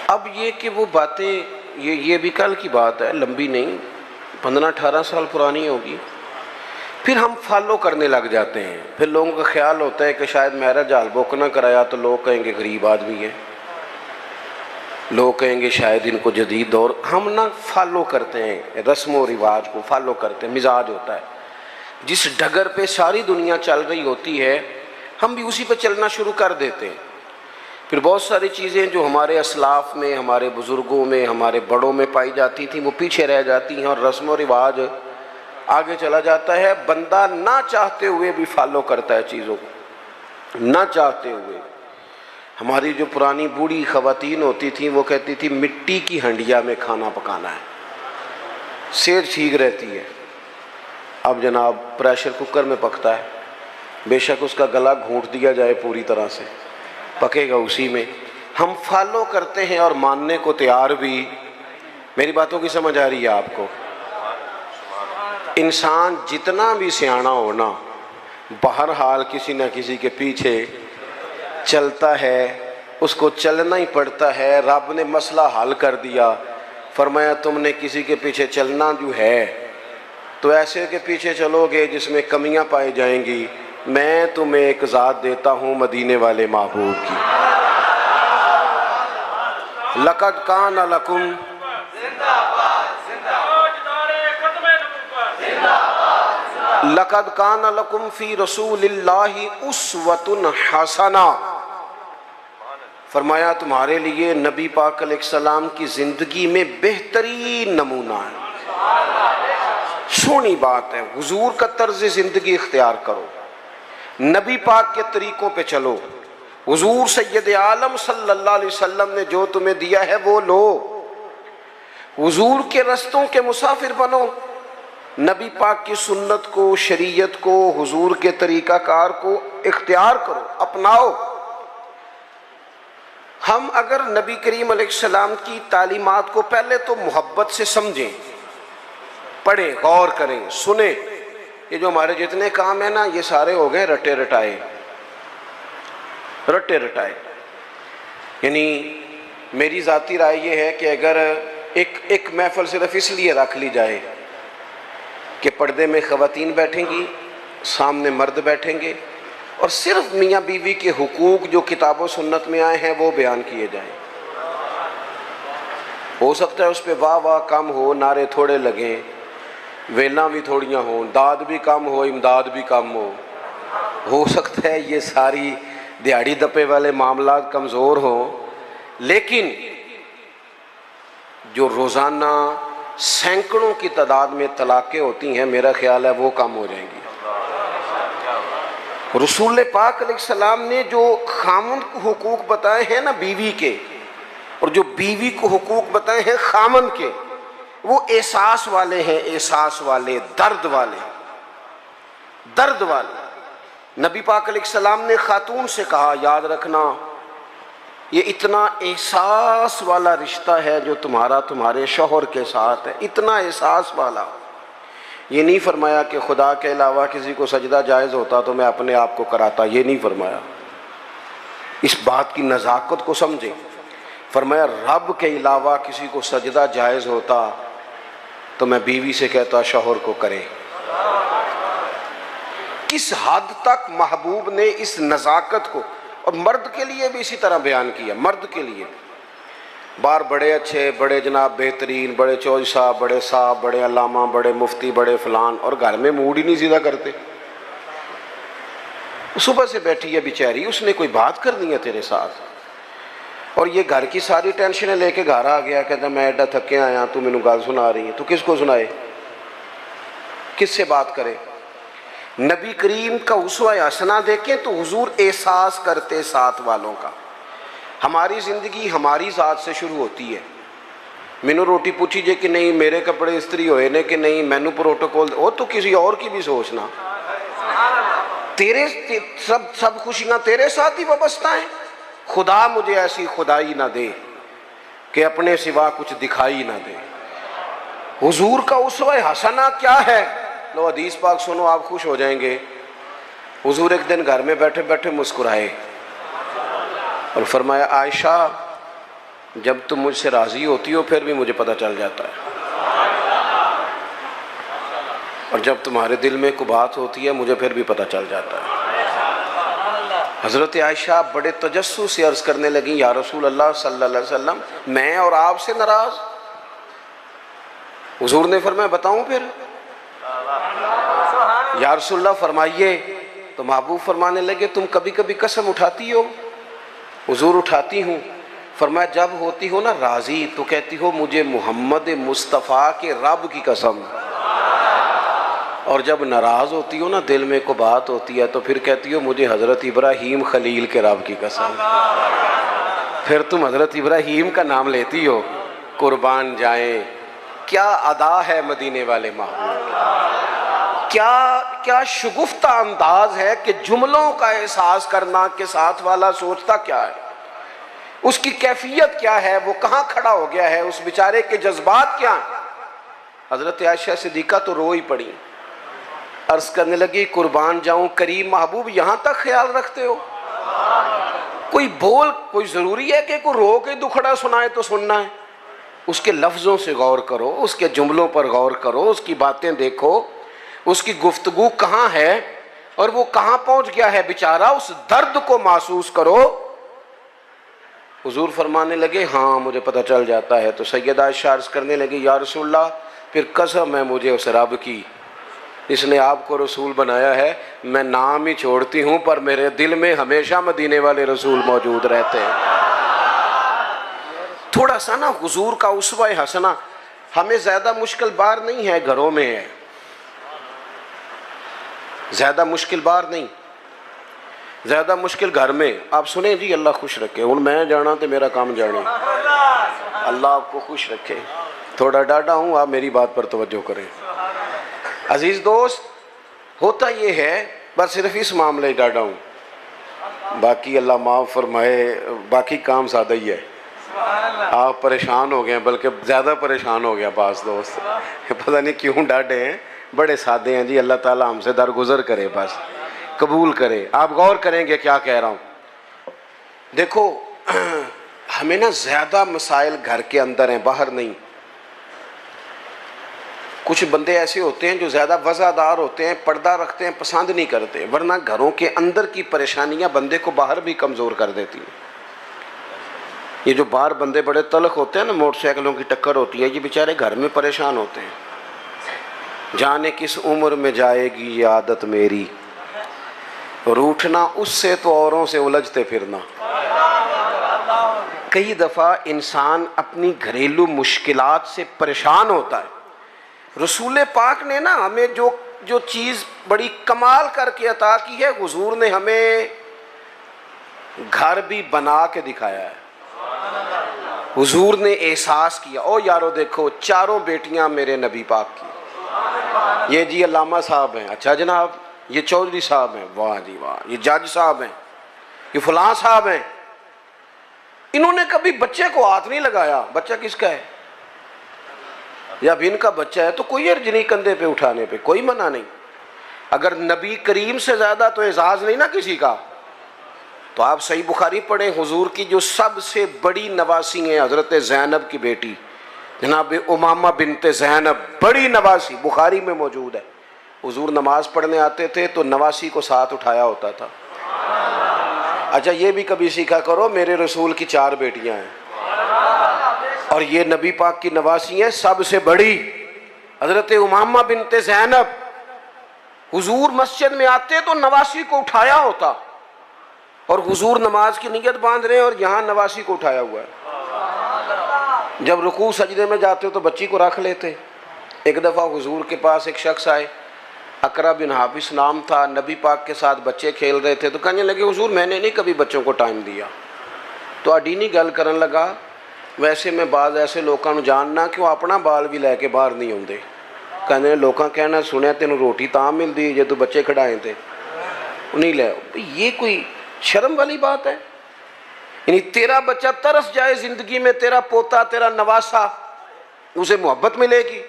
اب یہ کہ وہ باتیں، یہ بھی کل کی بات ہے، لمبی نہیں، 15-18 سال پرانی ہوگی، پھر ہم فالو کرنے لگ جاتے ہیں۔ پھر لوگوں کا خیال ہوتا ہے کہ شاید میرا جال بک نہ کرایا تو لوگ کہیں گے غریب آدمی ہے، لوگ کہیں گے شاید ان کو جدید دور، ہم نہ فالو کرتے ہیں رسم و رواج کو، فالو کرتے ہیں، مزاج ہوتا ہے۔ جس ڈگر پہ ساری دنیا چل رہی ہوتی ہے ہم بھی اسی پہ چلنا شروع کر دیتے ہیں۔ پھر بہت ساری چیزیں جو ہمارے اسلاف میں، ہمارے بزرگوں میں، ہمارے بڑوں میں پائی جاتی تھیں وہ پیچھے رہ جاتی ہیں، اور رسم و رواج آگے چلا جاتا ہے۔ بندہ نہ چاہتے ہوئے بھی فالو کرتا ہے چیزوں کو، نہ چاہتے ہوئے۔ ہماری جو پرانی بوڑھی خواتین ہوتی تھیں وہ کہتی تھی مٹی کی ہنڈیا میں کھانا پکانا ہے، صحت ٹھیک رہتی ہے۔ اب جناب پریشر کوکر میں پکتا ہے، بے شک اس کا گلا گھونٹ دیا جائے پوری طرح سے، پکے گا اسی میں۔ ہم فالو کرتے ہیں اور ماننے کو تیار بھی۔ میری باتوں کی سمجھ آ رہی ہے آپ کو؟ انسان جتنا بھی سیاںا ہونا، بہرحال کسی نہ کسی کے پیچھے چلتا ہے، اس کو چلنا ہی پڑتا ہے۔ رب نے مسئلہ حل کر دیا، فرمایا تم نے کسی کے پیچھے چلنا جو ہے تو ایسے کے پیچھے چلو گے جس میں کمیاں پائی جائیں گی۔ میں تمہیں ایک ذات دیتا ہوں مدینے والے محبوب کی۔ لقد کان لکم لقد کان لکم فی رسول اللہ اسوۃ حسنہ، فرمایا تمہارے لیے نبی پاک علیہ السلام کی زندگی میں بہترین نمونہ ہے۔ سونی بات ہے، حضور کا طرز زندگی اختیار کرو، نبی پاک کے طریقوں پہ چلو، حضور سید عالم صلی اللہ علیہ وسلم نے جو تمہیں دیا ہے وہ لو، حضور کے رستوں کے مسافر بنو، نبی پاک کی سنت کو، شریعت کو، حضور کے طریقہ کار کو اختیار کرو، اپناؤ۔ ہم اگر نبی کریم علیہ السلام کی تعلیمات کو پہلے تو محبت سے سمجھیں، پڑھیں، غور کریں، سنیں۔ یہ جو ہمارے جتنے کام ہیں نا یہ سارے ہو گئے رٹے رٹائے، رٹے رٹائے۔ یعنی میری ذاتی رائے یہ ہے کہ اگر ایک محفل صرف اس لیے رکھ لی جائے کہ پردے میں خواتین بیٹھیں گی، سامنے مرد بیٹھیں گے، اور صرف میاں بیوی کے حقوق جو کتاب و سنت میں آئے ہیں وہ بیان کیے جائیں، ہو سکتا ہے اس پہ واہ واہ کم ہو، نعرے تھوڑے لگیں، ویلاں بھی تھوڑیاں ہوں، داد بھی کم ہو، امداد بھی کم ہو سکتا ہے یہ ساری دیہڑی دپے والے معاملات کمزور ہوں، لیکن جو روزانہ سینکڑوں کی تعداد میں طلاقیں ہوتی ہیں میرا خیال ہے وہ کم ہو جائیں گی۔ رسول پاک علیہ السلام نے جو خامند کو حقوق بتائے ہیں نا بیوی کے، اور جو بیوی کو حقوق بتائے ہیں خامند کے، وہ احساس والے ہیں، احساس والے، درد والے، درد والے۔ نبی پاک علیہ السلام نے خاتون سے کہا یاد رکھنا یہ اتنا احساس والا رشتہ ہے جو تمہارا تمہارے شوہر کے ساتھ ہے، اتنا احساس والا۔ یہ نہیں فرمایا کہ خدا کے علاوہ کسی کو سجدہ جائز ہوتا تو میں اپنے آپ کو کراتا، یہ نہیں فرمایا۔ اس بات کی نزاکت کو سمجھیں۔ فرمایا رب کے علاوہ کسی کو سجدہ جائز ہوتا تو میں بیوی سے کہتا شوہر کو کرے۔ کس حد تک محبوب نے اس نزاکت کو، اور مرد کے لیے بھی اسی طرح بیان کیا، مرد کے لیے بار بڑے اچھے، بڑے جناب بہترین، بڑے چودھری صاحب، بڑے صاحب، بڑے علامہ، بڑے مفتی، بڑے فلان، اور گھر میں موڈ ہی نہیں سیدھا کرتے۔ صبح سے بیٹھی ہے بیچاری، اس نے کوئی بات کرنی ہے تیرے ساتھ، اور یہ گھر کی ساری ٹینشنیں لے کے گھر آ گیا، کہتا میں ایڈا تھکے آیا، تو مینوں گل سنا رہی ہے، تو کس کو سنائے، کس سے بات کرے؟ نبی کریم کا اسوہ حسنہ دیکھیں تو حضور احساس کرتے ساتھ والوں کا۔ ہماری زندگی ہماری ذات سے شروع ہوتی ہے، مینوں روٹی پوچھی جے کہ نہیں، میرے کپڑے استری ہوئے نے کہ نہیں، مینوں پروٹوکول، وہ تو کسی اور کی بھی سوچنا، تیرے سب خوشیاں تیرے ساتھ ہی وابستہ ہیں. خدا مجھے ایسی خدائی نہ دے کہ اپنے سوا کچھ دکھائی نہ دے. حضور کا اسوہ حسنہ کیا ہے؟ لو حدیث پاک سنو، آپ خوش ہو جائیں گے. حضور ایک دن گھر میں بیٹھے بیٹھے مسکرائے اور فرمایا عائشہ جب تم مجھ سے راضی ہوتی ہو پھر بھی مجھے پتہ چل جاتا ہے، اور جب تمہارے دل میں کوئی بات ہوتی ہے مجھے پھر بھی پتہ چل جاتا ہے. حضرت عائشہ بڑے تجسس سے عرض کرنے لگیں یا رسول اللہ صلی اللہ علیہ وسلم میں اور آپ سے ناراض؟ حضور نے فرمایا بتاؤں پھر؟ یا رسول اللہ فرمائیے. تو محبوب فرمانے لگے تم کبھی کبھی قسم اٹھاتی ہو؟ حضور اٹھاتی ہوں. فرمایا جب ہوتی ہو نا راضی تو کہتی ہو مجھے محمد مصطفیٰ کے رب کی قسم، اور جب ناراض ہوتی ہو نا دل میں کوئی بات ہوتی ہے تو پھر کہتی ہو مجھے حضرت ابراہیم خلیل کے رب کی قسم. پھر تم حضرت ابراہیم کا نام لیتی ہو. قربان جائیں کیا ادا ہے مدینے والے محبوب، کیا شگفتہ انداز ہے کہ جملوں کا احساس کرنا کہ ساتھ والا سوچتا کیا ہے، اس کی کیفیت کیا ہے، وہ کہاں کھڑا ہو گیا ہے، اس بیچارے کے جذبات کیا ہیں. حضرت عائشہ صدیقہ تو رو ہی پڑی، عرض کرنے لگی قربان جاؤں کریم محبوب یہاں تک خیال رکھتے ہو؟ کوئی ضروری ہے کہ کوئی رو کے دکھڑا سنائے تو سننا ہے؟ اس کے لفظوں سے غور کرو، اس کے جملوں پر غور کرو، اس کی باتیں دیکھو، اس کی گفتگو کہاں ہے اور وہ کہاں پہنچ گیا ہے بیچارہ، اس درد کو محسوس کرو. حضور فرمانے لگے ہاں مجھے پتہ چل جاتا ہے. تو سیدہ عائشہ عرض کرنے لگی یا رسول اللہ پھر قسم ہے مجھے اس رب کی جس نے آپ کو رسول بنایا ہے، میں نام ہی چھوڑتی ہوں پر میرے دل میں ہمیشہ مدینے والے رسول موجود رہتے ہیں. تھوڑا سا نا حضور کا اسوہ حسنہ ہمیں زیادہ مشکل بار نہیں ہے، گھروں میں ہے، زیادہ مشکل بار نہیں، زیادہ مشکل گھر میں. آپ سنیں جی اللہ خوش رکھے، ہوں میں جانا تو میرا کام جانے، اللہ آپ کو خوش رکھے. تھوڑا ڈاڈا ہوں، آپ میری بات پر توجہ کریں. عزیز دوست ہوتا یہ ہے بس صرف اس معاملے ڈاڈا ہوں، باقی اللہ معاف فرمائے، باقی کام سادہ ہی ہے. آپ پریشان ہو گئے ہیں، بلکہ زیادہ پریشان ہو گیا بعض دوست، پتہ نہیں کیوں ڈاڈے ہیں، بڑے سادے ہیں جی. اللہ تعالیٰ ہم سے درگزر کرے، بس قبول کرے. آپ غور کریں گے کیا کہہ رہا ہوں. دیکھو ہمیں نا زیادہ مسائل گھر کے اندر ہیں، باہر نہیں. کچھ بندے ایسے ہوتے ہیں جو زیادہ وزادار ہوتے ہیں، پردہ رکھتے ہیں، پسند نہیں کرتے، ورنہ گھروں کے اندر کی پریشانیاں بندے کو باہر بھی کمزور کر دیتی ہیں. یہ جو باہر بندے بڑے تلخ ہوتے ہیں نا، موٹر سائیکلوں کی ٹکر ہوتی ہے، یہ بیچارے گھر میں پریشان ہوتے ہیں. جانے کس عمر میں جائے گی یہ عادت میری، روٹھنا اس سے تو اوروں سے الجھتے پھرنا. کئی دفعہ انسان اپنی گھریلو مشکلات سے پریشان ہوتا ہے. رسول پاک نے نا ہمیں جو چیز بڑی کمال کر کے عطا کی ہے، حضور نے ہمیں گھر بھی بنا کے دکھایا ہے. حضور نے احساس کیا، او یارو دیکھو چاروں بیٹیاں میرے نبی پاک کی، یہ جی علامہ صاحب ہیں، اچھا جناب، یہ چودھری صاحب ہیں، واہ جی واہ، یہ جج صاحب ہیں، یہ فلاں صاحب ہیں. انہوں نے کبھی بچے کو ہاتھ نہیں لگایا. بچہ کس کا ہے؟ یا اب ان کا بچہ ہے تو کوئی عرض نہیں کندھے پہ اٹھانے پہ، کوئی منع نہیں. اگر نبی کریم سے زیادہ تو اعزاز نہیں نا کسی کا. تو آپ صحیح بخاری پڑھیں، حضور کی جو سب سے بڑی نواسی ہیں حضرت زینب کی بیٹی جناب امامہ بنت زینب، بڑی نواسی، بخاری میں موجود ہے. حضور نماز پڑھنے آتے تھے تو نواسی کو ساتھ اٹھایا ہوتا تھا. اچھا یہ بھی کبھی سیکھا کرو، میرے رسول کی 4 بیٹیاں ہیں اور یہ نبی پاک کی نواسی ہیں سب سے بڑی حضرت امامہ بنت زینب. حضور مسجد میں آتے تو نواسی کو اٹھایا ہوتا، اور حضور نماز کی نیت باندھ رہے ہیں اور یہاں نواسی کو اٹھایا ہوا ہے. جب رکوع سجدے میں جاتے تو بچی کو رکھ لیتے. ایک دفعہ حضور کے پاس ایک شخص آئے، اقرا بن حابس نام تھا، نبی پاک کے ساتھ بچے کھیل رہے تھے. تو کہنے لگے حضور میں نے نہیں کبھی بچوں کو ٹائم دیا. تو اڈینی گل کرن لگا، ویسے میں بعض ایسے لوگوں جاننا کہ وہ اپنا بال بھی لے کے باہر نہیں آتے. کہنے لوگوں کہنا سنیا تینوں روٹی تاں ملتی جے تو بچے کھڑائے تھے. نہیں لے، یہ کوئی شرم والی بات ہے؟ یعنی تیرا بچہ ترس جائے زندگی میں، تیرا پوتا، تیرا نواسا، اسے محبت ملے گی؟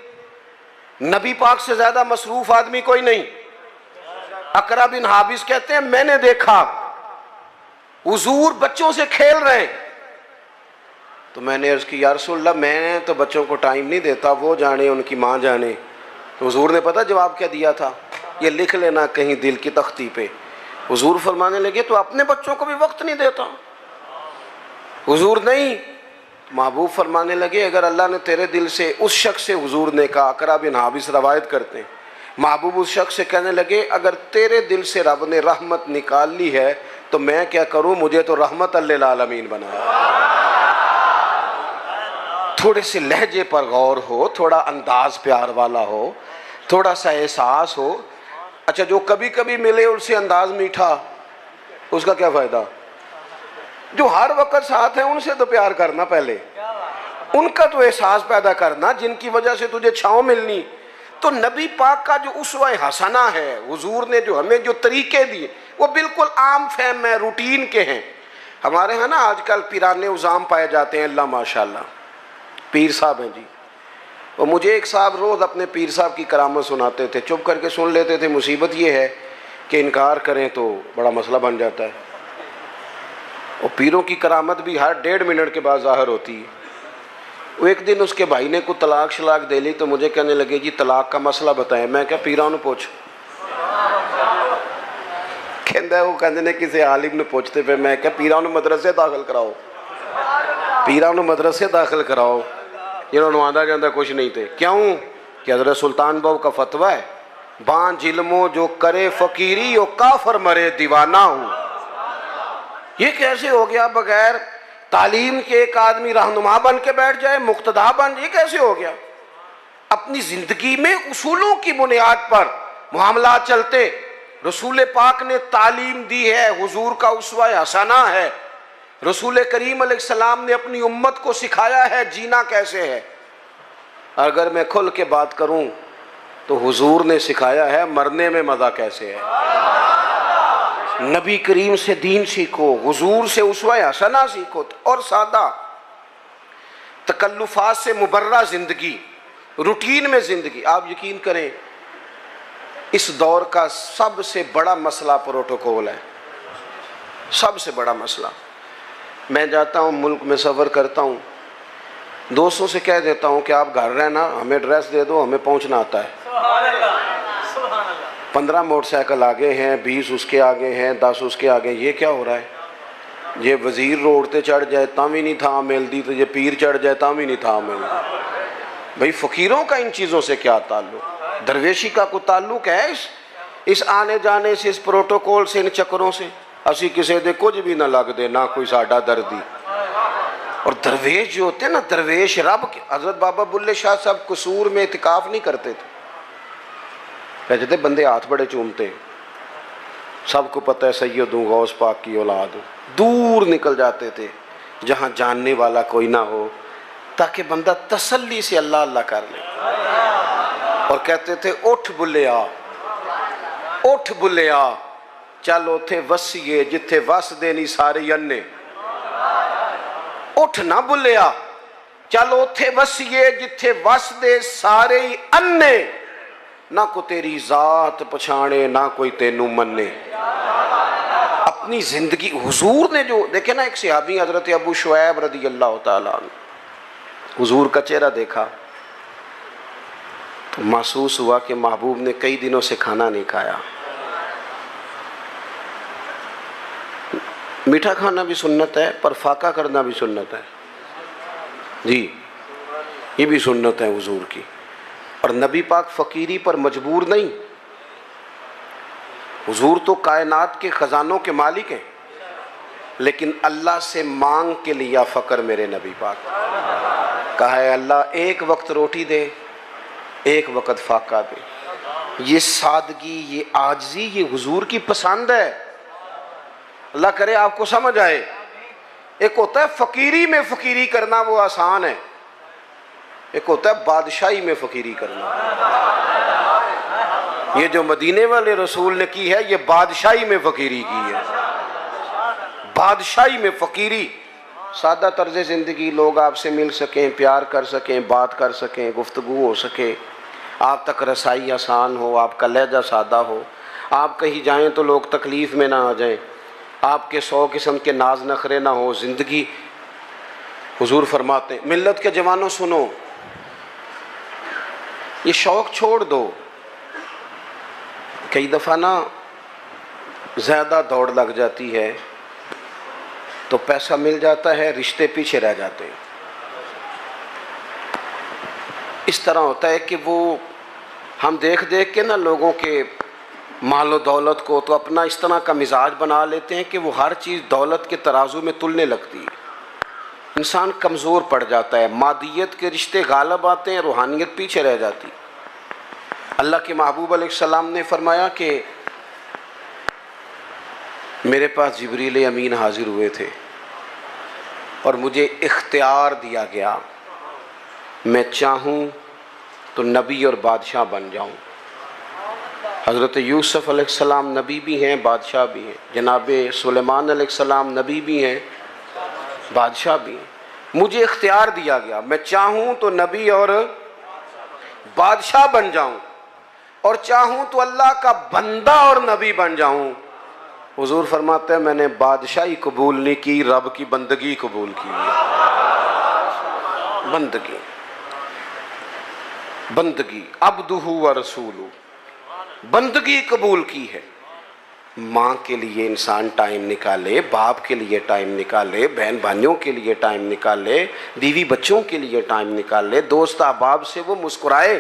نبی پاک سے زیادہ مصروف آدمی کوئی نہیں۔ اقرا بن حابس کہتے ہیں میں نے دیکھا حضور بچوں سے کھیل رہے ہیں، تو میں نے عرض کی یا رسول اللہ میں تو بچوں کو ٹائم نہیں دیتا، وہ جانے ان کی ماں جانے۔ تو حضور نے پتہ جواب کیا دیا تھا؟ یہ لکھ لینا کہیں دل کی تختی پہ۔ حضور فرمانے لگے تو اپنے بچوں کو بھی وقت نہیں دیتا؟ حضور نہیں، محبوب فرمانے لگے اگر اللہ نے تیرے دل سے، اس شخص سے حضور نے کہا، اقرا بن حابس روایت کرتے ہیں، محبوب اس شخص سے کہنے لگے اگر تیرے دل سے رب نے رحمت نکال لی ہے تو میں کیا کروں، مجھے تو رحمت للعالمین بنایا۔ تھوڑے سے لہجے پر غور ہو، تھوڑا انداز پیار والا ہو، تھوڑا سا احساس ہو۔ اچھا جو کبھی کبھی ملے ان سے انداز میٹھا، اس کا کیا فائدہ؟ جو ہر وقت ساتھ ہیں ان سے تو پیار کرنا، پہلے ان کا تو احساس پیدا کرنا جن کی وجہ سے تجھے چھاؤں ملنی۔ تو نبی پاک کا جو اسوہ حسنہ ہے، حضور نے جو ہمیں جو طریقے دیے وہ بالکل عام فہم ہے، روٹین کے ہیں۔ ہمارے ہاں نا آج کل پیرانے عظام پائے جاتے ہیں، اللہ ماشاءاللہ پیر صاحب ہیں جی، اور مجھے ایک صاحب روز اپنے پیر صاحب کی کرامت سناتے تھے، چپ کر کے سن لیتے تھے۔ مصیبت یہ ہے کہ انکار کریں تو بڑا مسئلہ بن جاتا ہے، اور پیروں کی کرامت بھی ہر 1.5 منٹ کے بعد ظاہر ہوتی ہے۔ وہ ایک دن اس کے بھائی نے کوئی طلاق شلاق دے لی تو مجھے کہنے لگے جی طلاق کا مسئلہ بتائیں۔ میں کیا پیراں نو پوچھ، کہندا ہے وہ کہندے نے کسی عالم نے پوچھتے پہ، میں کیا پیراں نو مدرسے داخل کراؤ، پیراں نو مدرسے داخل کراؤ، جنہوں نے آدھا جاندہ کچھ نہیں تھے۔ کیوں کہ حضرت سلطان بہو کا فتویٰ ہے بان ظلموں جو کرے فقیری و کافر مرے دیوانہ ہوں۔ یہ کیسے ہو گیا بغیر تعلیم کے ایک آدمی رہنما بن کے بیٹھ جائے، مقتدا بن، یہ کیسے ہو گیا؟ اپنی زندگی میں اصولوں کی بنیاد پر معاملات چلتے۔ رسول پاک نے تعلیم دی ہے، حضور کا اسوہ حسنہ ہے۔ رسول کریم علیہ السلام نے اپنی امت کو سکھایا ہے جینا کیسے ہے۔ اگر میں کھل کے بات کروں تو حضور نے سکھایا ہے مرنے میں مزہ کیسے ہے۔ نبی کریم سے دین سیکھو، حضور سے اسوہ حسنہ سیکھو، اور سادہ تکلفات سے مبرہ زندگی، روٹین میں زندگی۔ آپ یقین کریں اس دور کا سب سے بڑا مسئلہ پروٹوکول ہے، سب سے بڑا مسئلہ۔ میں جاتا ہوں ملک میں سفر کرتا ہوں، دوستوں سے کہہ دیتا ہوں کہ آپ گھر رہنا، ہمیں ایڈریس دے دو، ہمیں پہنچنا آتا ہے۔ 15 موٹر سائیکل آگے ہیں، 20 اس کے آگے ہیں، 10 اس کے آگے۔ یہ کیا ہو رہا ہے؟ یہ وزیر روڈ تے چڑھ جائے تاں بھی نہیں تھا ملدی، تو یہ پیر چڑھ جائے تاں بھی نہیں تھا ملدی۔ بھئی فقیروں کا ان چیزوں سے کیا تعلق؟ درویشی کا کوئی تعلق ہے اس آنے جانے سے، اس پروٹوکول سے، ان چکروں سے؟ اسی کسی دے کچھ بھی نہ لگ دے، نہ کوئی ساڈا دردی۔ اور درویش جو ہوتے ہیں نا، درویش رب کے، حضرت بابا بلے شاہ صاحب قصور میں اعتکاف نہیں کرتے تھے، کہتے تھے بندے ہاتھ بڑے چومتے ہیں، سب کو پتہ ہے سید ہوں، غوث پاک کی اولاد ہوں، دور نکل جاتے تھے جہاں جاننے والا کوئی نہ ہو، تاکہ بندہ تسلی سے اللہ اللہ کر لے۔ اور کہتے تھے اٹھ بلیا، اٹھ بلیا، چل اوتھے وسیے جتھے وس دینی سارے انے۔ اٹھ نہ بلیا، چل اوتھے وسیے جتھے وس دے سارے انے، نہ کو تیری ذات پچھانے نہ کوئی تینوں منے۔ اپنی زندگی حضور نے جو دیکھے نا، ایک صحابی حضرت ابو شعیب رضی اللہ تعالیٰ عنہ، حضور کا چہرہ دیکھا تو محسوس ہوا کہ محبوب نے کئی دنوں سے کھانا نہیں کھایا۔ میٹھا کھانا بھی سنت ہے، پر فاقہ کرنا بھی سنت ہے جی، یہ بھی سنت ہے حضور کی۔ اور نبی پاک فقیری پر مجبور نہیں، حضور تو کائنات کے خزانوں کے مالک ہیں، لیکن اللہ سے مانگ کے لیا فقر میرے نبی پاک۔ کہا ہے اللہ ایک وقت روٹی دے، ایک وقت فاقہ دے۔ یہ سادگی، یہ عاجزی، یہ حضور کی پسند ہے۔ اللہ کرے آپ کو سمجھ آئے۔ ایک ہوتا ہے فقیری میں فقیری کرنا، وہ آسان ہے، ایک ہوتا ہے بادشاہی میں فقیری کرنا۔ یہ جو مدینے والے رسول نے کی ہے یہ بادشاہی میں فقیری کی ہے، بادشاہی میں فقیری. سادہ طرز زندگی، لوگ آپ سے مل سکیں، پیار کر سکیں، بات کر سکیں، گفتگو ہو سکے، آپ تک رسائی آسان ہو، آپ کا لہجہ سادہ ہو، آپ کہیں جائیں تو لوگ تکلیف میں نہ آ جائیں، آپ کے 100 قسم کے ناز نخرے نہ ہو زندگی. حضور فرماتے ہیں ملت کے جوانوں سنو، یہ شوق چھوڑ دو. کئی دفعہ نا زیادہ دوڑ لگ جاتی ہے تو پیسہ مل جاتا ہے، رشتے پیچھے رہ جاتے ہیں. اس طرح ہوتا ہے کہ وہ ہم دیکھ دیکھ کے نا لوگوں کے مال و دولت کو تو اپنا اس طرح کا مزاج بنا لیتے ہیں کہ وہ ہر چیز دولت کے ترازو میں تلنے لگتی ہے. انسان کمزور پڑ جاتا ہے، مادیت کے رشتے غالب آتے ہیں، روحانیت پیچھے رہ جاتی. اللہ کے محبوب علیہ السلام نے فرمایا کہ میرے پاس جبریل امین حاضر ہوئے تھے اور مجھے اختیار دیا گیا، میں چاہوں تو نبی اور بادشاہ بن جاؤں. حضرت یوسف علیہ السلام نبی بھی ہیں، بادشاہ بھی ہیں. جناب سلیمان علیہ السلام نبی بھی ہیں، بادشاہ بھی ہیں. مجھے اختیار دیا گیا، میں چاہوں تو نبی اور بادشاہ بن جاؤں، اور چاہوں تو اللہ کا بندہ اور نبی بن جاؤں. حضور فرماتے ہیں میں نے بادشاہی قبول نہیں کی، رب کی بندگی قبول کی. بندگی، بندگی، عبدہ و رسولہ، بندگی قبول کی ہے. ماں کے لیے انسان ٹائم نکالے، باپ کے لیے ٹائم نکالے، بہن بھائیوں کے لیے ٹائم نکالے، بیوی بچوں کے لیے ٹائم نکالے، دوست احباب سے وہ مسکرائے،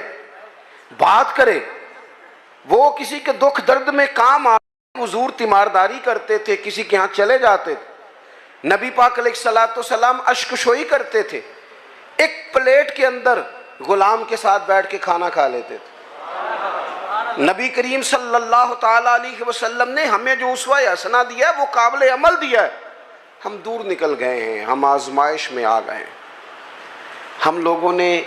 بات کرے، وہ کسی کے دکھ درد میں کام آ. حضور تیمارداری کرتے تھے، کسی کے ہاں چلے جاتے تھے، نبی پاک علیہ الصلوۃ والسلام اشک شوئی کرتے تھے، ایک پلیٹ کے اندر غلام کے ساتھ بیٹھ کے کھانا کھا لیتے تھے. نبی کریم صلی اللہ تعالیٰ علیہ وسلم نے ہمیں جو اسوہ حسنہ دیا ہے وہ قابل عمل دیا ہے. ہم دور نکل گئے ہیں، ہم آزمائش میں آ گئے ہیں. ہم لوگوں نے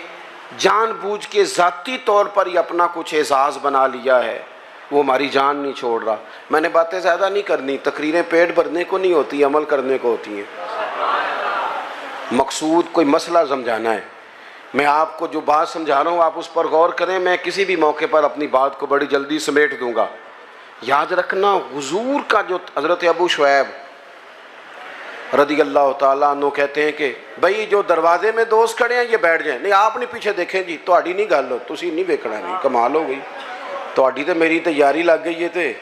جان بوجھ کے ذاتی طور پر ہی اپنا کچھ اعزاز بنا لیا ہے، وہ ہماری جان نہیں چھوڑ رہا. میں نے باتیں زیادہ نہیں کرنی، تقریریں پیٹ بھرنے کو نہیں ہوتی، عمل کرنے کو ہوتی ہیں. مقصود کوئی مسئلہ سمجھانا ہے. میں آپ کو جو بات سمجھا رہا ہوں آپ اس پر غور کریں. میں کسی بھی موقع پر اپنی بات کو بڑی جلدی سمیٹ دوں گا. یاد رکھنا حضور کا جو حضرت ابو شعیب رضی اللہ تعالیٰ عنہ کہتے ہیں کہ بھائی جو دروازے میں دوست کھڑے ہیں یہ بیٹھ جائیں. نہیں آپ نہیں پیچھے دیکھیں جی، تہاڈی نہیں گل ہو، تسی نہیں ویکھنا. نہیں کمال ہو گئی، تہاڈی تو میری تیاری لگ گئی ہے. تے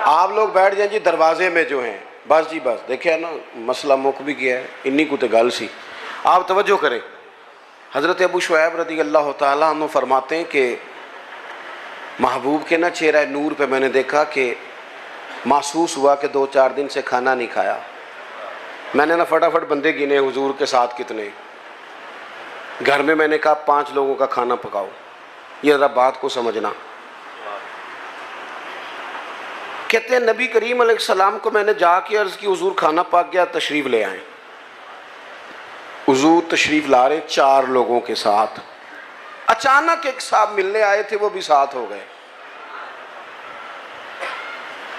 آپ لوگ بیٹھ جائیں جی دروازے میں جو ہیں. بس جی بس، دیکھیں نا مسئلہ مک بھی گیا ہے، انی کو تو گل سی. آپ توجہ کریں. حضرت ابو شعیب رضی اللہ تعالیٰ عنہ فرماتے ہیں کہ محبوب کے نا چہرہ نور پہ میں نے دیکھا کہ محسوس ہوا کہ 2-4 دن سے کھانا نہیں کھایا. میں نے نا فٹافٹ بندے گنے حضور کے ساتھ کتنے. گھر میں نے کہا 5 لوگوں کا کھانا پکاؤ. یہ ذرا بات کو سمجھنا. کہتے ہیں نبی کریم علیہ السلام کو میں نے جا کے عرض کی حضور کھانا پک گیا، تشریف لے آئیں. حضور تشریف لا رہے 4 لوگوں کے ساتھ. اچانک ایک صاحب ملنے آئے تھے، وہ بھی ساتھ ہو گئے.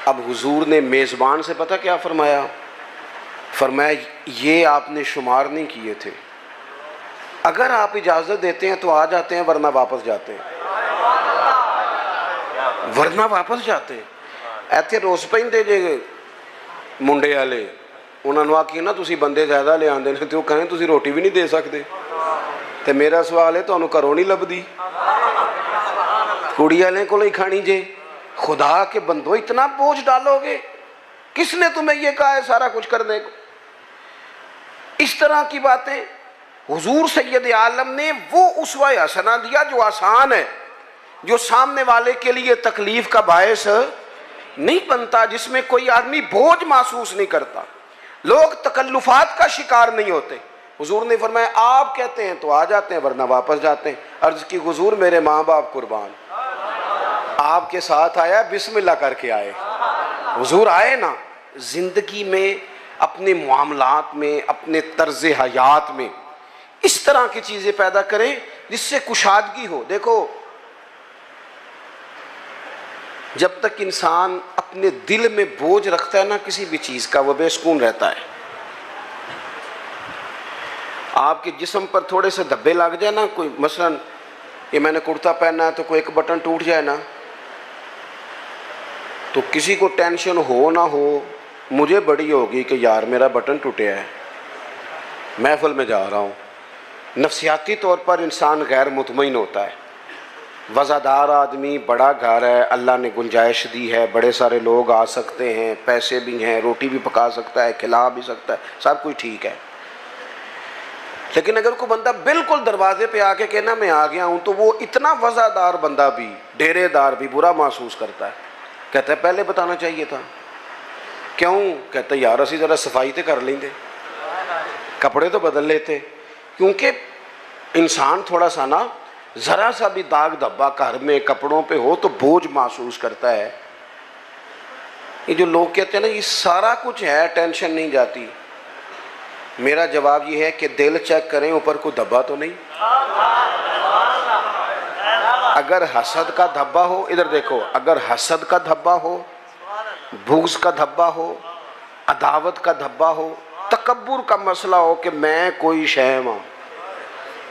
اب حضور نے میزبان سے پتہ کیا فرمایا؟ فرمایا یہ آپ نے شمار نہیں کیے تھے، اگر آپ اجازت دیتے ہیں تو آ جاتے ہیں، ورنہ واپس جاتے ہیں. ورنہ واپس جاتے ہیں. ایتھے روس پہندے جے منڈے والے، انہوں نے آخی نا تسی بندے زیادہ لے آندے نے، تو وہ کہیں تسی روٹی بھی نہیں دے سکتے. تے میرا سوال ہے تمہیں گھروں نہیں لبدی، کڑی والے کو ہی کھانی جے. خدا کے بندو اتنا بوجھ ڈالو گے؟ کس نے تمہیں یہ کہا ہے سارا کچھ کرنے کو؟ اس طرح کی باتیں. حضور سید عالم نے وہ اسوہ حسنہ دیا جو آسان ہے، جو سامنے والے کے لیے تکلیف کا باعث نہیں بنتا، جس میں کوئی آدمی بوجھ محسوس نہیں کرتا، لوگ تکلفات کا شکار نہیں ہوتے. حضور نے فرمایا آپ کہتے ہیں تو آ جاتے ہیں، ورنہ واپس جاتے ہیں. عرض کی حضور میرے ماں باپ قربان، آپ کے ساتھ آیا بسم اللہ کر کے آئے. حضور آئے نا. زندگی میں، اپنے معاملات میں، اپنے طرز حیات میں اس طرح کی چیزیں پیدا کریں جس سے کشادگی ہو. دیکھو جب تک انسان اپنے دل میں بوجھ رکھتا ہے نا کسی بھی چیز کا، وہ بے سکون رہتا ہے۔ آپ کے جسم پر تھوڑے سے دھبے لگ جائے نا، کوئی مثلاً یہ میں نے کرتا پہنا ہے تو کوئی ایک بٹن ٹوٹ جائے نا، تو کسی کو ٹینشن ہو نہ ہو، مجھے بڑی ہوگی کہ یار میرا بٹن ٹوٹیا ہے، محفل میں جا رہا ہوں۔ نفسیاتی طور پر انسان غیر مطمئن ہوتا ہے۔ وزادار آدمی، بڑا گھر ہے، اللہ نے گنجائش دی ہے، بڑے سارے لوگ آ سکتے ہیں، پیسے بھی ہیں، روٹی بھی پکا سکتا ہے، کھلا بھی سکتا ہے، سب کچھ ٹھیک ہے۔ لیکن اگر کوئی بندہ بالکل دروازے پہ آ کے کہنا میں آ گیا ہوں، تو وہ اتنا وزادار بندہ بھی، ڈیرے دار بھی برا محسوس کرتا ہے، کہتا ہے پہلے بتانا چاہیے تھا۔ کیوں؟ کہتا ہے یار اسی ذرا صفائی تے کر لیں دے، کپڑے تو بدل لیتے۔ کیونکہ انسان تھوڑا سا نا، ذرا سا بھی داغ دھبا گھر میں کپڑوں پہ ہو تو بوجھ محسوس کرتا ہے۔ یہ جو لوگ کہتے ہیں نا یہ سارا کچھ ہے، ٹینشن نہیں جاتی، میرا جواب یہ ہے کہ دل چیک کریں اوپر کوئی دھبا تو نہیں۔ اگر حسد کا دھبا ہو، ادھر دیکھو، اگر حسد کا دھبا ہو، بغض کا دھبا ہو، عداوت کا دھبا ہو، تکبر کا مسئلہ ہو کہ میں کوئی شہم ہوں،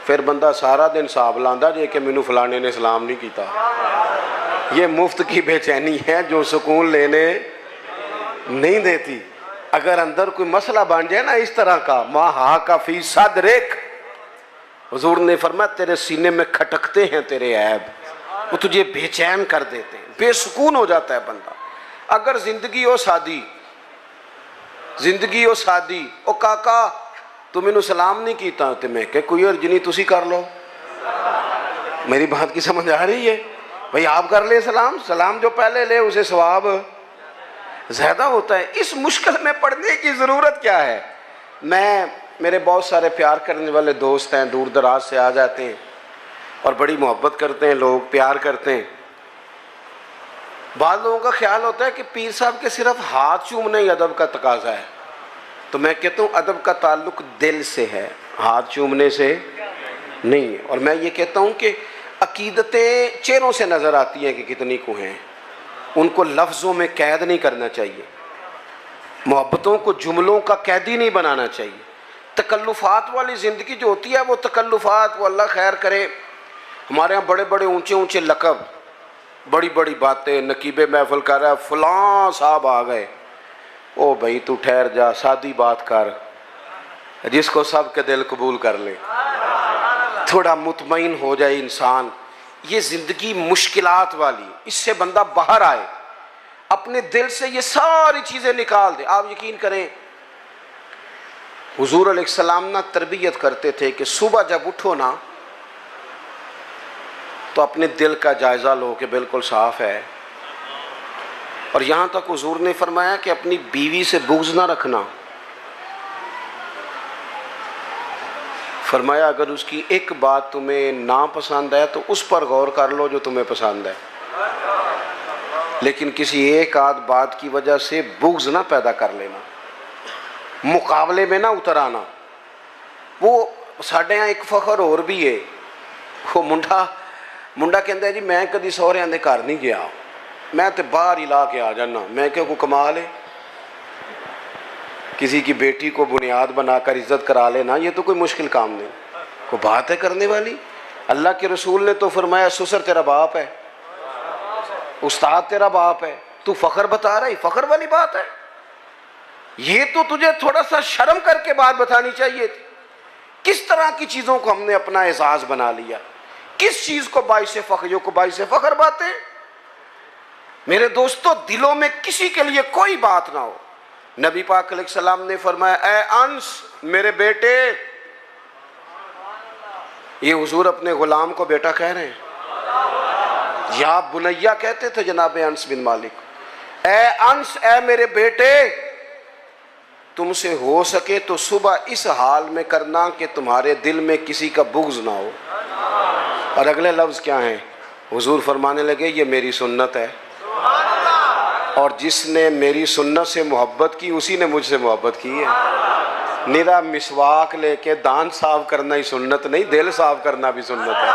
پھر بندہ سارا دن حساب لاندا جے کہ مینوں فلانے نے سلام نہیں کیتا۔ یہ مفت کی بے چینی ہے جو سکون لینے نہیں دیتی۔ اگر اندر کوئی مسئلہ بن جائے نا اس طرح کا، ما ہا کا فی صدرک، حضور نے فرمایا تیرے سینے میں کھٹکتے ہیں تیرے عیب، وہ تجھے بے چین کر دیتے ہیں، بے سکون ہو جاتا ہے بندہ۔ اگر زندگی ہو سادی، زندگی ہو سادی، او کاکا تو مینوں سلام نہیں کیتا، تو میں کہ کوئی عرض نہیں تسی کر لو۔ میری بات کی سمجھ آ رہی ہے؟ بھئی آپ کر لے سلام، سلام جو پہلے لے اسے ثواب زیادہ ہوتا ہے۔ اس مشکل میں پڑنے کی ضرورت کیا ہے؟ میرے بہت سارے پیار کرنے والے دوست ہیں، دور دراز سے آ جاتے ہیں اور بڑی محبت کرتے ہیں، لوگ پیار کرتے ہیں۔ بعض لوگوں کا خیال ہوتا ہے کہ پیر صاحب کے صرف ہاتھ چومنے ہی ادب کا تقاضا ہے، تو میں کہتا ہوں ادب کا تعلق دل سے ہے، ہاتھ چومنے سے نہیں ہے۔ اور میں یہ کہتا ہوں کہ عقیدتیں چہروں سے نظر آتی ہیں کہ کتنی کو ہیں، ان کو لفظوں میں قید نہیں کرنا چاہیے، محبتوں کو جملوں کا قیدی نہیں بنانا چاہیے۔ تکلفات والی زندگی جو ہوتی ہے وہ تکلفات، وہ اللہ خیر کرے، ہمارے ہاں بڑے بڑے اونچے اونچے لقب، بڑی بڑی باتیں، نقیب محفل کر رہا ہے فلاں صاحب آ گئے، او بھائی تو ٹھہر جا، سادی بات کر، جس کو سب کے دل قبول کر لے، تھوڑا مطمئن ہو جائے انسان۔ یہ زندگی مشکلات والی، اس سے بندہ باہر آئے، اپنے دل سے یہ ساری چیزیں نکال دے۔ آپ یقین کریں حضور علیہ السلام نا تربیت کرتے تھے کہ صبح جب اٹھو نا تو اپنے دل کا جائزہ لو کہ بالکل صاف ہے، اور یہاں تک حضور نے فرمایا کہ اپنی بیوی سے بغض نہ رکھنا، فرمایا اگر اس کی ایک بات تمہیں ناپسند ہے تو اس پر غور کر لو جو تمہیں پسند ہے، لیکن کسی ایک آدھ بات کی وجہ سے بغض نہ پیدا کر لینا، مقابلے میں نہ اتر آنا۔ وہ ساڈے یہاں ایک فخر اور بھی ہے، وہ منڈا کہندا ہے جی میں کدی سہریاں دے گھر نہیں گیا، میں تے باہر ہی لا کے آ جانا۔ میں کہ کوئی کمال ہے، کسی کی بیٹی کو بنیاد بنا کر عزت کرا لینا، یہ تو کوئی مشکل کام نہیں، کوئی بات ہے کرنے والی۔ اللہ کے رسول نے تو فرمایا سسر تیرا باپ ہے، استاد تیرا باپ ہے، تو فخر بتا رہا ہے، فخر والی بات ہے؟ یہ تو تجھے تھوڑا سا شرم کر کے بات بتانی چاہیے تھی۔ کس طرح کی چیزوں کو ہم نے اپنا اعزاز بنا لیا، کس چیز کو باعث فخر، جو کو باعث فخر باتیں۔ میرے دوستو دلوں میں کسی کے لیے کوئی بات نہ ہو۔ نبی پاک علیہ السلام نے فرمایا اے انس میرے بیٹے، یہ حضور اپنے غلام کو بیٹا کہہ رہے ہیں، یا بنیہ کہتے تھے جناب انس بن مالک، اے انس اے میرے بیٹے، تم سے ہو سکے تو صبح اس حال میں کرنا کہ تمہارے دل میں کسی کا بغض نہ ہو۔ اور اگلے لفظ کیا ہیں؟ حضور فرمانے لگے یہ میری سنت ہے، اور جس نے میری سنت سے محبت کی اسی نے مجھ سے محبت کی ہے۔ نرا مسواک لے کے دان صاف کرنا ہی سنت نہیں، دل صاف کرنا بھی سنت ہے۔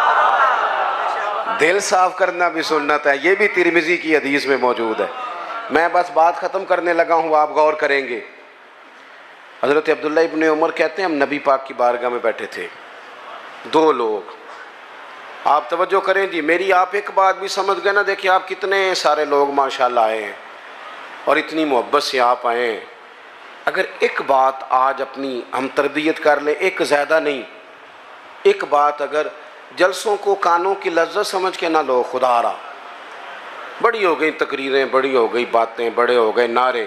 دل صاف کرنا بھی سنت ہے، یہ بھی ترمذی کی حدیث میں موجود ہے۔ میں بس بات ختم کرنے لگا ہوں، آپ غور کریں گے۔ حضرت عبداللہ ابن عمر کہتے ہیں ہم نبی پاک کی بارگاہ میں بیٹھے تھے، دو لوگ۔ آپ توجہ کریں جی، میری آپ ایک بات بھی سمجھ گئے نا، دیکھیں آپ کتنے سارے لوگ ماشاءاللہ آئے ہیں اور اتنی محبت سے آپ آئے ہیں۔ اگر ایک بات آج اپنی ہم تربیت کر لیں، ایک زیادہ نہیں، ایک بات اگر جلسوں کو کانوں کی لذت سمجھ کے نہ لو، خدا را بڑی ہو گئی تقریریں، بڑی ہو گئی باتیں، بڑے ہو گئے نعرے،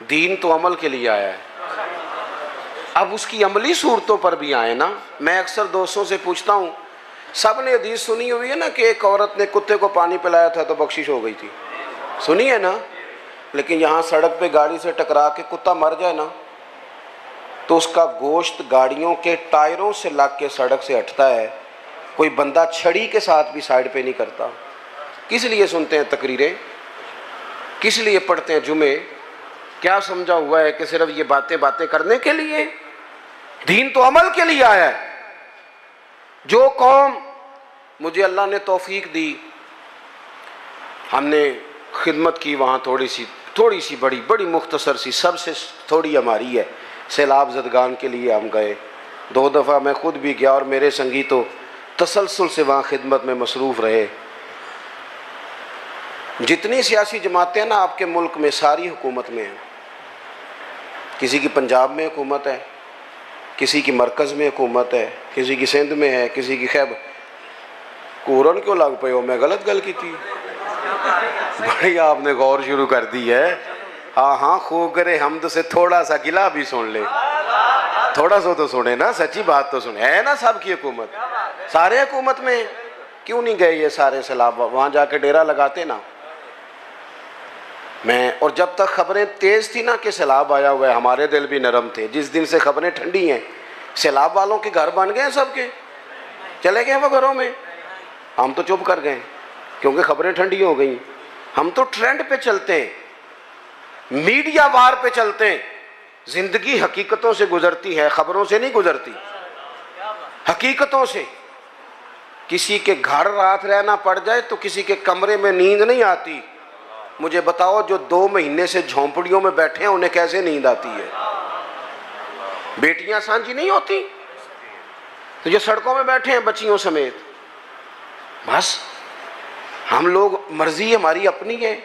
دین تو عمل کے لیے آیا ہے۔ اب اس کی عملی صورتوں پر بھی آئے نا۔ میں اکثر دوستوں سے پوچھتا ہوں، سب نے حدیث سنی ہوئی ہے نا کہ ایک عورت نے کتے کو پانی پلایا تھا تو بخشش ہو گئی تھی، سنی ہے نا؟ لیکن یہاں سڑک پہ گاڑی سے ٹکرا کے کتا مر جائے نا تو اس کا گوشت گاڑیوں کے ٹائروں سے لگ کے سڑک سے ہٹتا ہے، کوئی بندہ چھڑی کے ساتھ بھی سائیڈ پہ نہیں کرتا۔ کس لیے سنتے ہیں تقریریں؟ کس لیے پڑھتے ہیں جمعے؟ کیا سمجھا ہوا ہے کہ صرف یہ باتیں کرنے کے لیے؟ دین تو عمل کے لیے آیا ہے۔ جو قوم مجھے اللہ نے توفیق دی، ہم نے خدمت کی وہاں تھوڑی سی بڑی مختصر سی، سب سے تھوڑی ہماری ہے، سیلاب زدگان کے لیے ہم گئے 2 دفعہ، میں خود بھی گیا اور میرے سنگی تو تسلسل سے وہاں خدمت میں مصروف رہے۔ جتنی سیاسی جماعتیں ہیں نا آپ کے ملک میں، ساری حکومت میں ہیں، کسی کی پنجاب میں حکومت ہے، کسی کی مرکز میں حکومت ہے، کسی کی سندھ میں ہے، کسی کی خیبر۔ کورن کیوں لگ پئے ہو؟ میں غلط گل کی تھی؟ بڑی آپ نے غور شروع کر دی ہے۔ ہاں خوب کرے حمد سے تھوڑا سا گلا بھی سن لے، تھوڑا سا تو سنے نا، سچی بات تو سنے، ہے نا سب کی حکومت، سارے حکومت میں کیوں نہیں گئے یہ سارے سیلاب؟ وہاں جا کے ڈیرا لگاتے نا۔ اور جب تک خبریں تیز تھی نا کہ سیلاب آیا ہوا ہے، ہمارے دل بھی نرم تھے۔ جس دن سے خبریں ٹھنڈی ہیں، سیلاب والوں کے گھر بن گئے ہیں، سب کے چلے گئے وہ گھروں میں، ہم تو چپ کر گئے کیونکہ خبریں ٹھنڈی ہو گئیں۔ ہم تو ٹرینڈ پہ چلتے ہیں، میڈیا وار پہ چلتے ہیں۔ زندگی حقیقتوں سے گزرتی ہے، خبروں سے نہیں گزرتی، حقیقتوں سے۔ کسی کے گھر رات رہنا پڑ جائے تو کسی کے کمرے میں نیند نہیں آتی۔ مجھے بتاؤ جو 2 مہینے سے جھونپڑیوں میں بیٹھے ہیں انہیں کیسے نیند آتی ہے؟ بیٹیاں سانجھی نہیں ہوتی تو جو سڑکوں میں بیٹھے ہیں بچیوں سمیت۔ بس ہم لوگ مرضی ہماری اپنی ہے،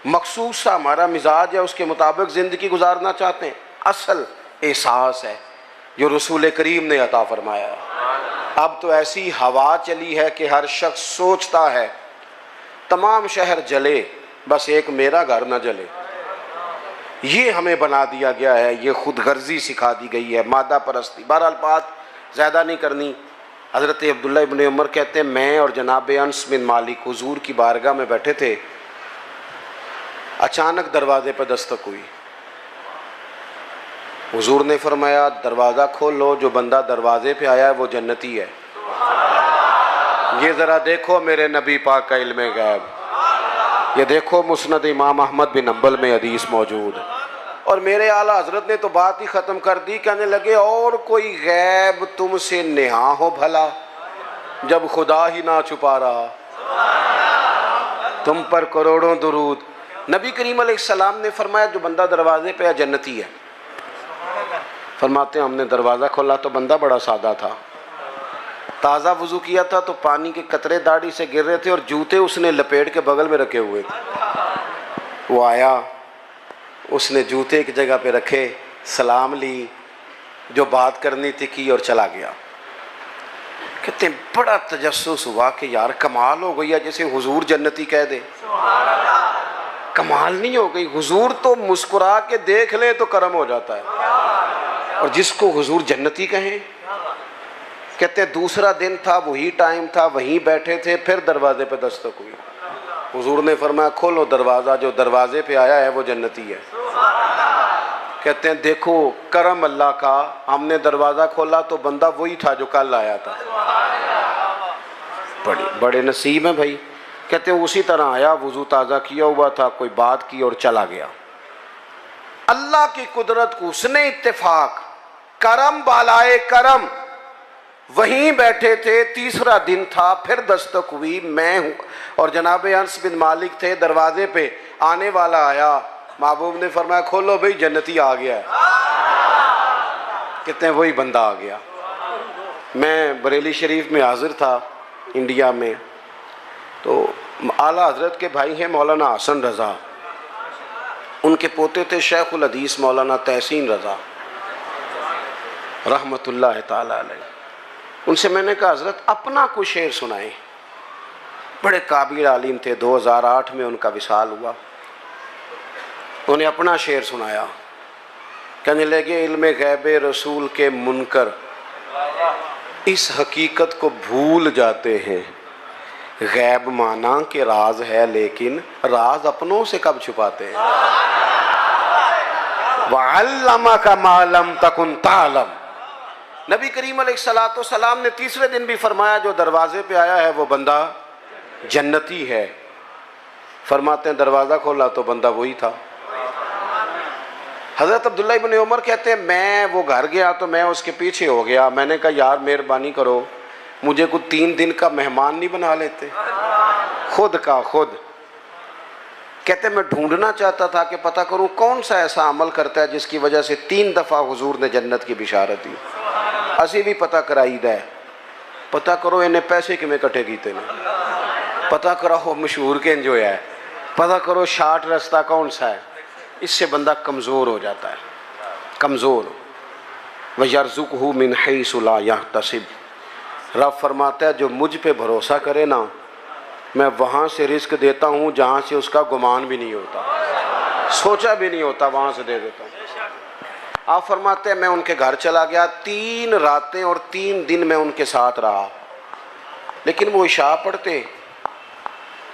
مخصوص سا ہمارا مزاج ہے، اس کے مطابق زندگی گزارنا چاہتے ہیں۔ اصل احساس ہے جو رسول کریم نے عطا فرمایا ہے۔ اب تو ایسی ہوا چلی ہے کہ ہر شخص سوچتا ہے تمام شہر جلے، بس ایک میرا گھر نہ جلے۔ یہ ہمیں بنا دیا گیا ہے، یہ خود غرضی سکھا دی گئی ہے، مادہ پرستی۔ بہرحال بات زیادہ نہیں کرنی۔ حضرت عبداللہ ابن عمر کہتے ہیں میں اور جناب انس بن مالک حضور کی بارگاہ میں بیٹھے تھے، اچانک دروازے پہ دستک ہوئی۔ حضور نے فرمایا دروازہ کھول لو، جو بندہ دروازے پہ آیا ہے وہ جنتی ہے۔ یہ ذرا دیکھو میرے نبی پاک کا علم غیب، یہ دیکھو مسند امام احمد بن حنبل میں حدیث موجود ہے۔ اور میرے اعلیٰ حضرت نے تو بات ہی ختم کر دی، کہنے لگے اور کوئی غیب تم سے نہاں ہو بھلا جب خدا ہی نہ چھپا رہا، تم پر کروڑوں درود۔ نبی کریم علیہ السلام نے فرمایا جو بندہ دروازے پہ جنتی ہے۔ فرماتے ہیں ہم نے دروازہ کھولا تو بندہ بڑا سادہ تھا، تازہ وضو کیا تھا تو پانی کے قطرے داڑھی سے گر رہے تھے اور جوتے اس نے لپیٹ کے بغل میں رکھے ہوئے تھے۔ وہ آیا، اس نے جوتے ایک جگہ پہ رکھے، سلام لی، جو بات کرنی تھی کی اور چلا گیا۔ کہتے ہیں بڑا تجسس ہوا کہ یار کمال ہو گئی ہے، جیسے حضور جنتی کہہ دے۔ کمال نہیں ہو گئی؟ حضور تو مسکرا کے دیکھ لے تو کرم ہو جاتا ہے، اور جس کو حضور جنتی کہیں۔ کہتے ہیں دوسرا دن تھا، وہی ٹائم تھا، وہیں بیٹھے تھے، پھر دروازے پہ دستک ہوئی۔ حضور نے فرمایا کھولو دروازہ، جو دروازے پہ آیا ہے وہ جنتی ہے۔ کہتے ہیں دیکھو کرم اللہ کا، ہم نے دروازہ کھولا تو بندہ وہی تھا جو کل آیا تھا۔ بڑے نصیب ہیں بھائی۔ کہتے ہیں اسی طرح آیا، وضو تازہ کیا ہوا تھا، کوئی بات کی اور چلا گیا۔ اللہ کی قدرت کو، حسن اتفاق، کرم بالائے کرم، وہیں بیٹھے تھے، تیسرا دن تھا، پھر دستک ہوئی، میں ہوں اور جناب انس بن مالک تھے، دروازے پہ آنے والا آیا، محبوب نے فرمایا کھولو بھئی جنتی آ گیا ہے۔ کہتے ہیں وہی بندہ آ گیا۔ میں بریلی شریف میں حاضر تھا انڈیا میں، تو اعلیٰ حضرت کے بھائی ہیں مولانا حسن رضا، ان کے پوتے تھے شیخ الحدیث مولانا تحسین رضا رحمت اللہ تعالی علیہ۔ ان سے میں نے کہا حضرت اپنا کوئی شعر سنائیں، بڑے قابل عالم تھے، 2008 میں ان کا وصال ہوا، انہیں اپنا شعر سنایا، کہنے لگے علم غیب رسول کے منکر اس حقیقت کو بھول جاتے ہیں، غیب مانا کہ راز ہے لیکن راز اپنوں سے کب چھپاتے ہیں۔ وَعَلَّمَكَ مَا لَمْ تَكُنْ تَعْلَمْ۔ نبی کریم علیہ السلام نے تیسرے دن بھی فرمایا جو دروازے پہ آیا ہے وہ بندہ جنتی ہے۔ فرماتے ہیں دروازہ کھولا تو بندہ وہی تھا۔ حضرت عبداللہ ابن عمر کہتے ہیں میں وہ گھر گیا تو میں اس کے پیچھے ہو گیا، میں نے کہا یار مہربانی کرو مجھے کوئی 3 دن کا مہمان نہیں بنا لیتے، خود کا خود۔ کہتے ہیں میں ڈھونڈنا چاہتا تھا کہ پتہ کروں کون سا ایسا عمل کرتا ہے جس کی وجہ سے 3 دفعہ حضور نے جنت کی بشارت دی۔ اسی بھی پتہ کرائی دے، پتہ کرو انہیں پیسے کمیں کٹے کیتے نے، پتہ کرو مشہور کے جو ہے، پتہ کرو شارٹ رستہ کون سا ہے۔ اس سے بندہ کمزور ہو جاتا ہے، کمزور۔ وَيَرْزُقْهُ مِنْ حَيْثُ لَا يَحْتَسِبُ۔ رب فرماتا ہے جو مجھ پہ بھروسہ کرے نا میں وہاں سے رزق دیتا ہوں جہاں سے اس کا گمان بھی نہیں ہوتا، سوچا بھی نہیں ہوتا، وہاں سے دے دیتا ہوں۔ آپ فرماتے ہیں میں ان کے گھر چلا گیا، 3 راتیں اور 3 دن میں ان کے ساتھ رہا، لیکن وہ عشاء پڑھتے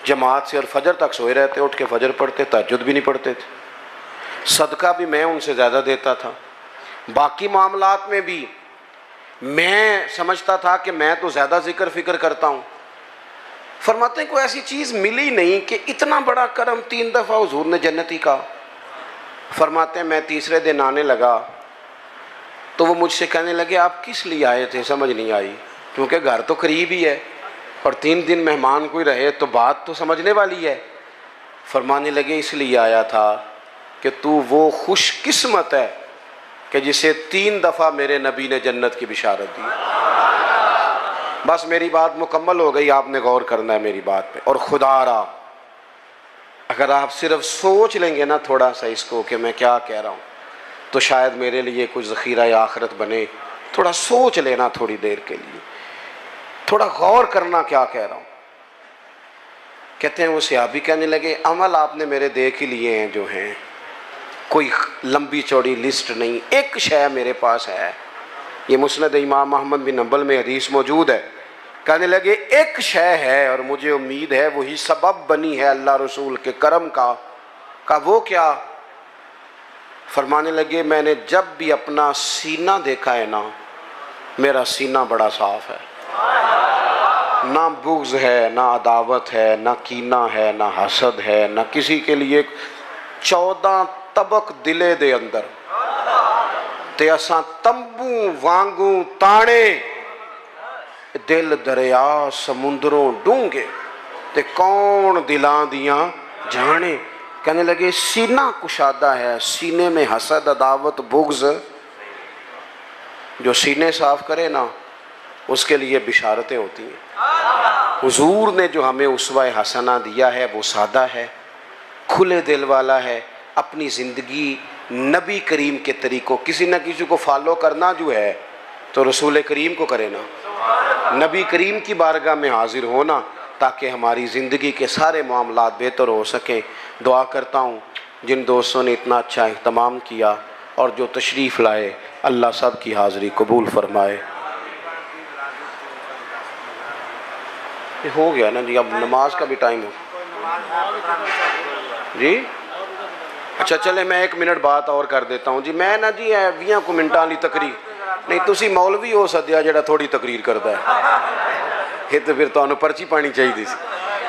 جماعت سے اور فجر تک سوئے رہتے، اٹھ کے فجر پڑھتے، تہجد بھی نہیں پڑھتے تھے، صدقہ بھی میں ان سے زیادہ دیتا تھا، باقی معاملات میں بھی میں سمجھتا تھا کہ میں تو زیادہ ذکر فکر کرتا ہوں۔ فرماتے ہیں کوئی ایسی چیز ملی نہیں کہ اتنا بڑا کرم 3 دفعہ حضور نے جنتی کا۔ فرماتے ہیں میں تیسرے دن آنے لگا تو وہ مجھ سے کہنے لگے آپ کس لیے آئے تھے؟ سمجھ نہیں آئی، کیونکہ گھر تو قریب ہی ہے اور 3 دن مہمان کوئی رہے تو بات تو سمجھنے والی ہے۔ فرمانے لگے اس لیے آیا تھا کہ تو وہ خوش قسمت ہے کہ جسے 3 دفعہ میرے نبی نے جنت کی بشارت دی۔ بس میری بات مکمل ہو گئی، آپ نے غور کرنا ہے میری بات پہ۔ اور خدا را اگر آپ صرف سوچ لیں گے نا تھوڑا سا اس کو کہ میں کیا کہہ رہا ہوں تو شاید میرے لیے کچھ ذخیرہ آخرت بنے۔ تھوڑا سوچ لینا تھوڑی دیر کے لیے، تھوڑا غور کرنا کیا کہہ رہا ہوں۔ کہتے ہیں وہ صحابی کہنے لگے عمل آپ نے میرے دیکھ ہی لیے ہیں جو ہیں، کوئی لمبی چوڑی لسٹ نہیں، ایک شے میرے پاس ہے، یہ مسند امام احمد بن حنبل میں حدیث موجود ہے۔ کہنے لگے ایک شے ہے اور مجھے امید ہے وہی سبب بنی ہے اللہ رسول کے کرم کا۔ کہا وہ کیا؟ فرمانے لگے میں نے جب بھی اپنا سینہ دیکھا ہے نا میرا سینہ بڑا صاف ہے، نہ بغض ہے، نہ عداوت ہے، نہ کینہ ہے، نہ حسد ہے، نہ کسی کے لیے 14 طبق دلے دے اندر تے اساں تمبو وانگوں تانے دل دریا سمندروں ڈونگے تے کون دلاں دیاں جانے۔ کہنے لگے سینہ کشادہ ہے، سینے میں حسد عداوت بغض، جو سینے صاف کرے نا اس کے لیے بشارتیں ہوتی ہیں۔ حضور نے جو ہمیں اسوہ حسنہ دیا ہے وہ سادہ ہے، کھلے دل والا ہے، اپنی زندگی نبی کریم کے طریقوں، کسی نہ کسی کو فالو کرنا جو ہے تو رسول کریم کو کرے نا، نبی کریم کی بارگاہ میں حاضر ہونا تاکہ ہماری زندگی کے سارے معاملات بہتر ہو سکیں۔ دعا کرتا ہوں جن دوستوں نے اتنا اچھا اہتمام کیا اور جو تشریف لائے اللہ سب کی حاضری قبول فرمائے۔ ہو گیا نا جی، اب نماز کا بھی ٹائم ہو جی۔ اچھا چلے میں 1 منٹ بات اور کر دیتا ہوں جی۔ میں نا جی 20 منٹاں والی تقریر نہیں، تسی مولوی ہو سدیا جڑا تھوڑی تقریر کرتا ہے، یہ تو پھر تمہیں پرچی پانی چاہیے سی۔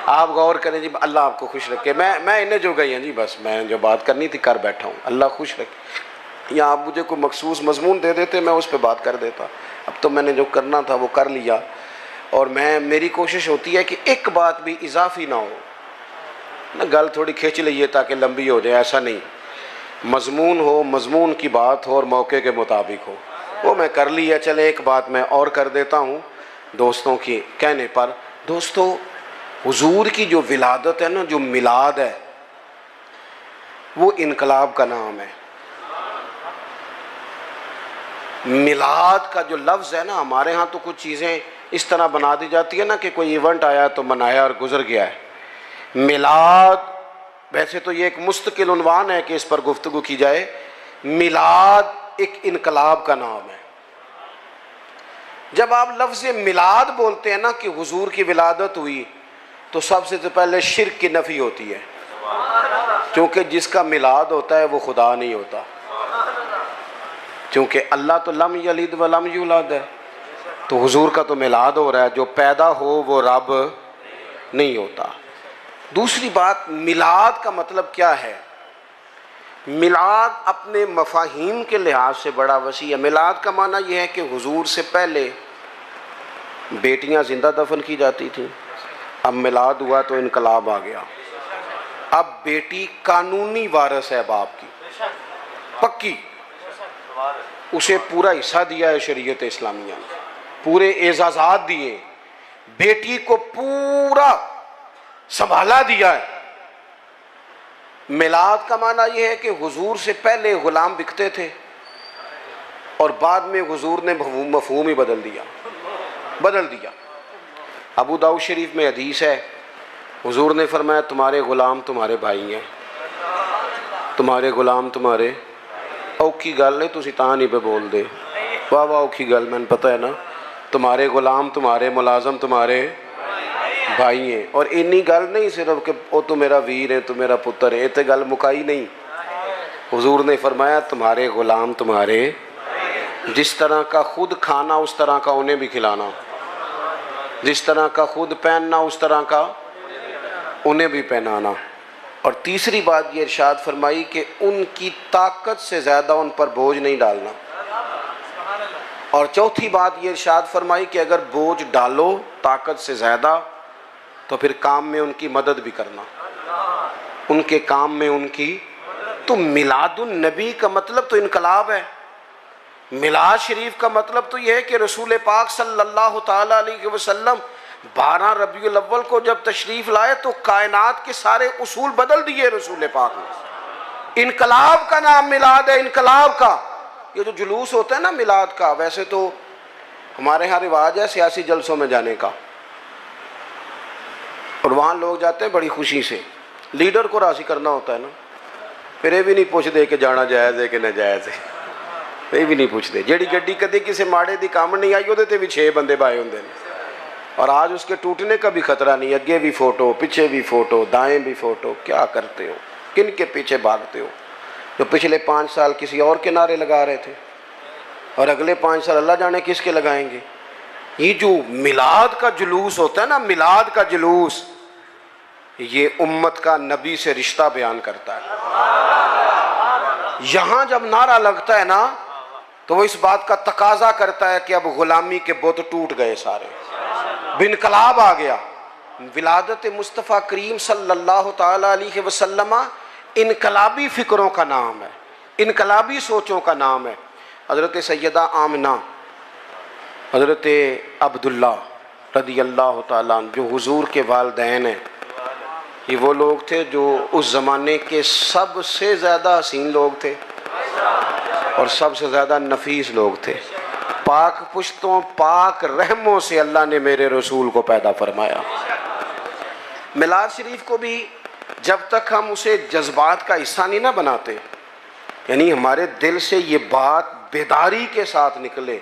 آپ غور کریں جی، اللہ آپ کو خوش رکھے۔ میں انہیں جو گئی ہیں جی، بس میں جو بات کرنی تھی کر بیٹھا ہوں، اللہ خوش رکھے۔ یا آپ مجھے کوئی مخصوص مضمون دے دیتے میں اس پہ بات کر دیتا. اب تو میں نے جو کرنا تھا وہ کر لیا، اور میری کوشش ہوتی ہے کہ ایک بات بھی اضافی نہ ہو، نہ گل تھوڑی کھینچ لئیے تاکہ لمبی ہو جائے، ایسا نہیں. مضمون ہو، مضمون کی بات ہو اور موقع کے مطابق ہو. وہ میں کر لیا. چلے ایک بات میں اور کر دیتا ہوں دوستوں کی کہنے پر. دوستو، حضور کی جو ولادت ہے نا، جو میلاد ہے، وہ انقلاب کا نام ہے. میلاد کا جو لفظ ہے نا، ہمارے ہاں تو کچھ چیزیں اس طرح بنا دی جاتی ہے نا کہ کوئی ایونٹ آیا تو منایا اور گزر گیا ہے. میلاد ویسے تو یہ ایک مستقل عنوان ہے کہ اس پر گفتگو کی جائے. میلاد ایک انقلاب کا نام ہے. جب آپ لفظ میلاد بولتے ہیں نا کہ حضور کی ولادت ہوئی، تو سب سے پہلے شرک کی نفی ہوتی ہے، کیونکہ جس کا میلاد ہوتا ہے وہ خدا نہیں ہوتا. کیونکہ اللہ تو لم یلد ولم یولد ہے، تو حضور کا تو میلاد ہو رہا ہے. جو پیدا ہو وہ رب نہیں ہوتا. دوسری بات، میلاد کا مطلب کیا ہے؟ میلاد اپنے مفاہیم کے لحاظ سے بڑا وسیع ہے. میلاد کا معنی یہ ہے کہ حضور سے پہلے بیٹیاں زندہ دفن کی جاتی تھیں، اب میلاد ہوا تو انقلاب آ گیا. اب بیٹی قانونی وارث ہے باپ کی، پکی. اسے پورا حصہ دیا ہے شریعت اسلامیہ نے، پورے اعزازات دیے، بیٹی کو پورا سنبھالا دیا ہے. میلاد کا معنی یہ ہے کہ حضور سے پہلے غلام بکتے تھے اور بعد میں حضور نے مفہوم ہی بدل دیا. ابو داؤد شریف میں حدیث ہے، حضور نے فرمایا تمہارے غلام تمہارے بھائی ہیں، تمہارے غلام تمہارے. اوکھی گل ہے، تسی تاں نہیں پہ بول دے. واہ واہ اوکھی گل، میں نے پتہ ہے نا. تمہارے غلام تمہارے ملازم تمہارے بھائی ہیں. اور انی گل نہیں صرف کہ وہ تو میرا ویر ہے، تو میرا پتر ہے، تے گل مکائی نہیں. حضور نے فرمایا تمہارے غلام تمہارے، جس طرح کا خود کھانا اس طرح کا انہیں بھی کھلانا، جس طرح کا خود پہننا اس طرح کا انہیں بھی پہنانا. اور تیسری بات یہ ارشاد فرمائی کہ ان کی طاقت سے زیادہ ان پر بوجھ نہیں ڈالنا. اور چوتھی بات یہ ارشاد فرمائی کہ اگر بوجھ ڈالو طاقت سے زیادہ تو پھر کام میں ان کی مدد بھی کرنا، ان کے کام میں ان کی. تو میلاد النبی کا مطلب تو انقلاب ہے. میلاد شریف کا مطلب تو یہ ہے کہ رسول پاک صلی اللہ تعالیٰ علیہ وسلم 12 ربیع الاول کو جب تشریف لائے تو کائنات کے سارے اصول بدل دیے رسول پاک نے. انقلاب کا نام میلاد ہے، انقلاب کا. یہ جو جلوس ہوتا ہے نا میلاد کا، ویسے تو ہمارے ہاں رواج ہے سیاسی جلسوں میں جانے کا، اور وہاں لوگ جاتے ہیں بڑی خوشی سے، لیڈر کو راضی کرنا ہوتا ہے نا. پھر یہ بھی نہیں پوچھتے کہ جانا جائز ہے کہ ناجائز ہے، یہ بھی نہیں پوچھتے. جیڑی گڈی کدی کسی ماڑے دی کام نہیں آئی وہ بھی 6 بندے بائے ہوندے ہیں. اور آج اس کے ٹوٹنے کا بھی خطرہ نہیں. اگے بھی فوٹو، پیچھے بھی فوٹو، دائیں بھی فوٹو. کیا کرتے ہو؟ کن کے پیچھے بھاگتے ہو؟ جو پچھلے 5 سال کسی اور کے نعرے لگا رہے تھے اور اگلے 5 سال اللہ جانے کس کے لگائیں گے. یہ جو میلاد کا جلوس ہوتا ہے نا، میلاد کا جلوس، یہ امت کا نبی سے رشتہ بیان کرتا ہے. یہاں جب نعرہ لگتا ہے نا تو وہ اس بات کا تقاضا کرتا ہے کہ اب غلامی کے بت ٹوٹ گئے سارے، انقلاب آ گیا. ولادت مصطفیٰ کریم صلی اللہ تعالی علیہ وسلم انقلابی فکروں کا نام ہے، انقلابی سوچوں کا نام ہے. حضرت سیدہ آمنہ، حضرت عبداللہ رضی اللہ تعالیٰ عنہ جو حضور کے والدین ہیں، یہ وہ لوگ تھے جو اس زمانے کے سب سے زیادہ حسین لوگ تھے اور سب سے زیادہ نفیس لوگ تھے. پاک پشتوں پاک رحموں سے اللہ نے میرے رسول کو پیدا فرمایا. میلاد شریف کو بھی جب تک ہم اسے جذبات کا حصہ نہیں نہ بناتے، یعنی ہمارے دل سے یہ بات بیداری کے ساتھ نکلے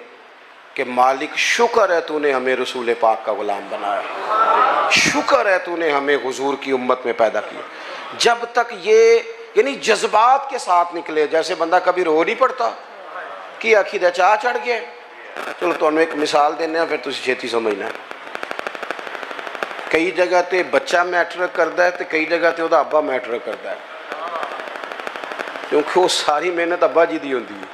کہ مالک شکر ہے تو نے ہمیں رسول پاک کا غلام بنایا، شکر ہے تو نے ہمیں حضور کی امت میں پیدا کیا. جب تک یہ یعنی جذبات کے ساتھ نکلے، جیسے بندہ کبھی رو نہیں پڑتا کہ آخی دا چاہ چڑھ گیا. چلو تو ایک مثال دینے ہیں پھر تسی چھیتی سمجھنا ہے. کئی جگہ تے بچہ میٹر کرتا ہے تو کئی جگہ تے وہ ابا میٹر کرتا ہے. کیونکہ وہ ساری محنت ابا جی دی ہوتی ہے.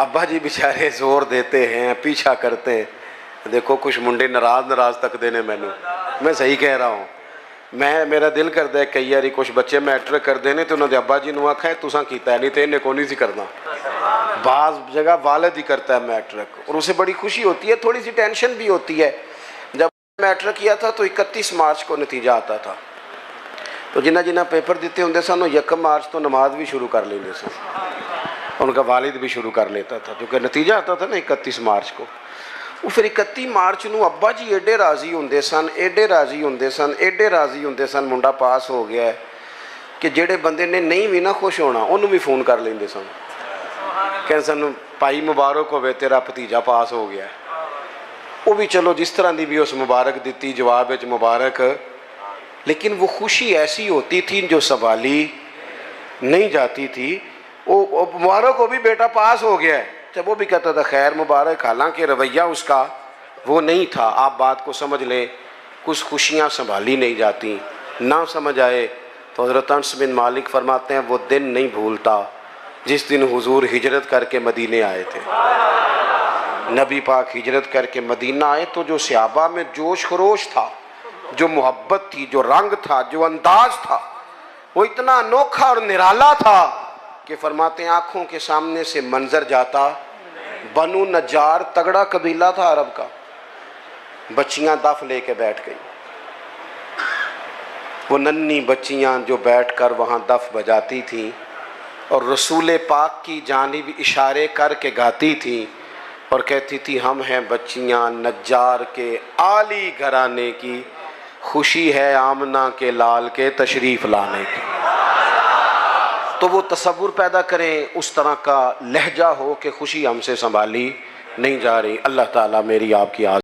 ابا جی بیچارے زور دیتے ہیں, پیچھا کرتے ہیں. دیکھو کچھ منڈے ناراض تک دینے میں صحیح کہہ رہا ہوں. میرا دل کرتا ہے کئی باری کچھ بچے میٹرک کر دینے تو انہوں نے ابا جی نو آکھا ہے تساں کیتا ہے نہیں تو انہیں کو نہیں سی کرنا. بعض جگہ والد ہی کرتا ہے میٹرک اور اسے بڑی خوشی ہوتی ہے, تھوڑی سی ٹینشن بھی ہوتی ہے. جب میٹرک کیا تھا تو 31 مارچ کو نتیجہ آتا تھا, تو جنہ پیپر دیتے ہوندے سن وہ 1 مارچ تو نماز بھی شروع کر لیندے سن. ان کا والد بھی شروع کر لیتا تھا, جو کہ نتیجہ آتا تھا نا 31 مارچ کو. وہ پھر 31 مارچ نو ابا جی ایڈے راضی ہوندے سن منڈا پاس ہو گیا ہے کہ جڑے بندے نے نہیں بھی نہ خوش ہونا انہوں بھی فون کر لیندے سن, کہ سن پائی مبارک ہوئے تیرا بھتیجا پاس ہو گیا ہے. وہ بھی چلو جس طرح دی بھی اس مبارک دیتی, جواب وچ مبارک, لیکن وہ خوشی ایسی ہوتی تھی جو سنبھالی نہیں جاتی تھی. وہ مبارک ہو بھی بیٹا پاس ہو گیا ہے, جب وہ بھی کہتا تھا خیر مبارک, حالانکہ رویہ اس کا وہ نہیں تھا. آپ بات کو سمجھ لیں, کچھ خوشیاں سنبھالی نہیں جاتی. نہ سمجھ آئے تو حضرت انس بن مالک فرماتے ہیں وہ دن نہیں بھولتا جس دن حضور ہجرت کر کے مدینے آئے تھے. نبی پاک ہجرت کر کے مدینہ آئے تو جو صحابہ میں جوش خروش تھا, جو محبت تھی, جو رنگ تھا, جو انداز تھا, وہ اتنا انوکھا اور نرالا تھا کہ فرماتے ہیں آنکھوں کے سامنے سے منظر جاتا. بنو نجار تگڑا قبیلہ تھا عرب کا, بچیاں دف لے کے بیٹھ گئی. وہ ننھی بچیاں جو بیٹھ کر وہاں دف بجاتی تھیں اور رسول پاک کی جانب اشارے کر کے گاتی تھیں اور کہتی تھی ہم ہیں بچیاں نجار کے عالی گھرانے کی, خوشی ہے آمنہ کے لال کے تشریف لانے کی. تو وہ تصور پیدا کریں اس طرح کا لہجہ ہو کہ خوشی ہم سے سنبھالی نہیں جا رہی. اللہ تعالیٰ میری آپ کی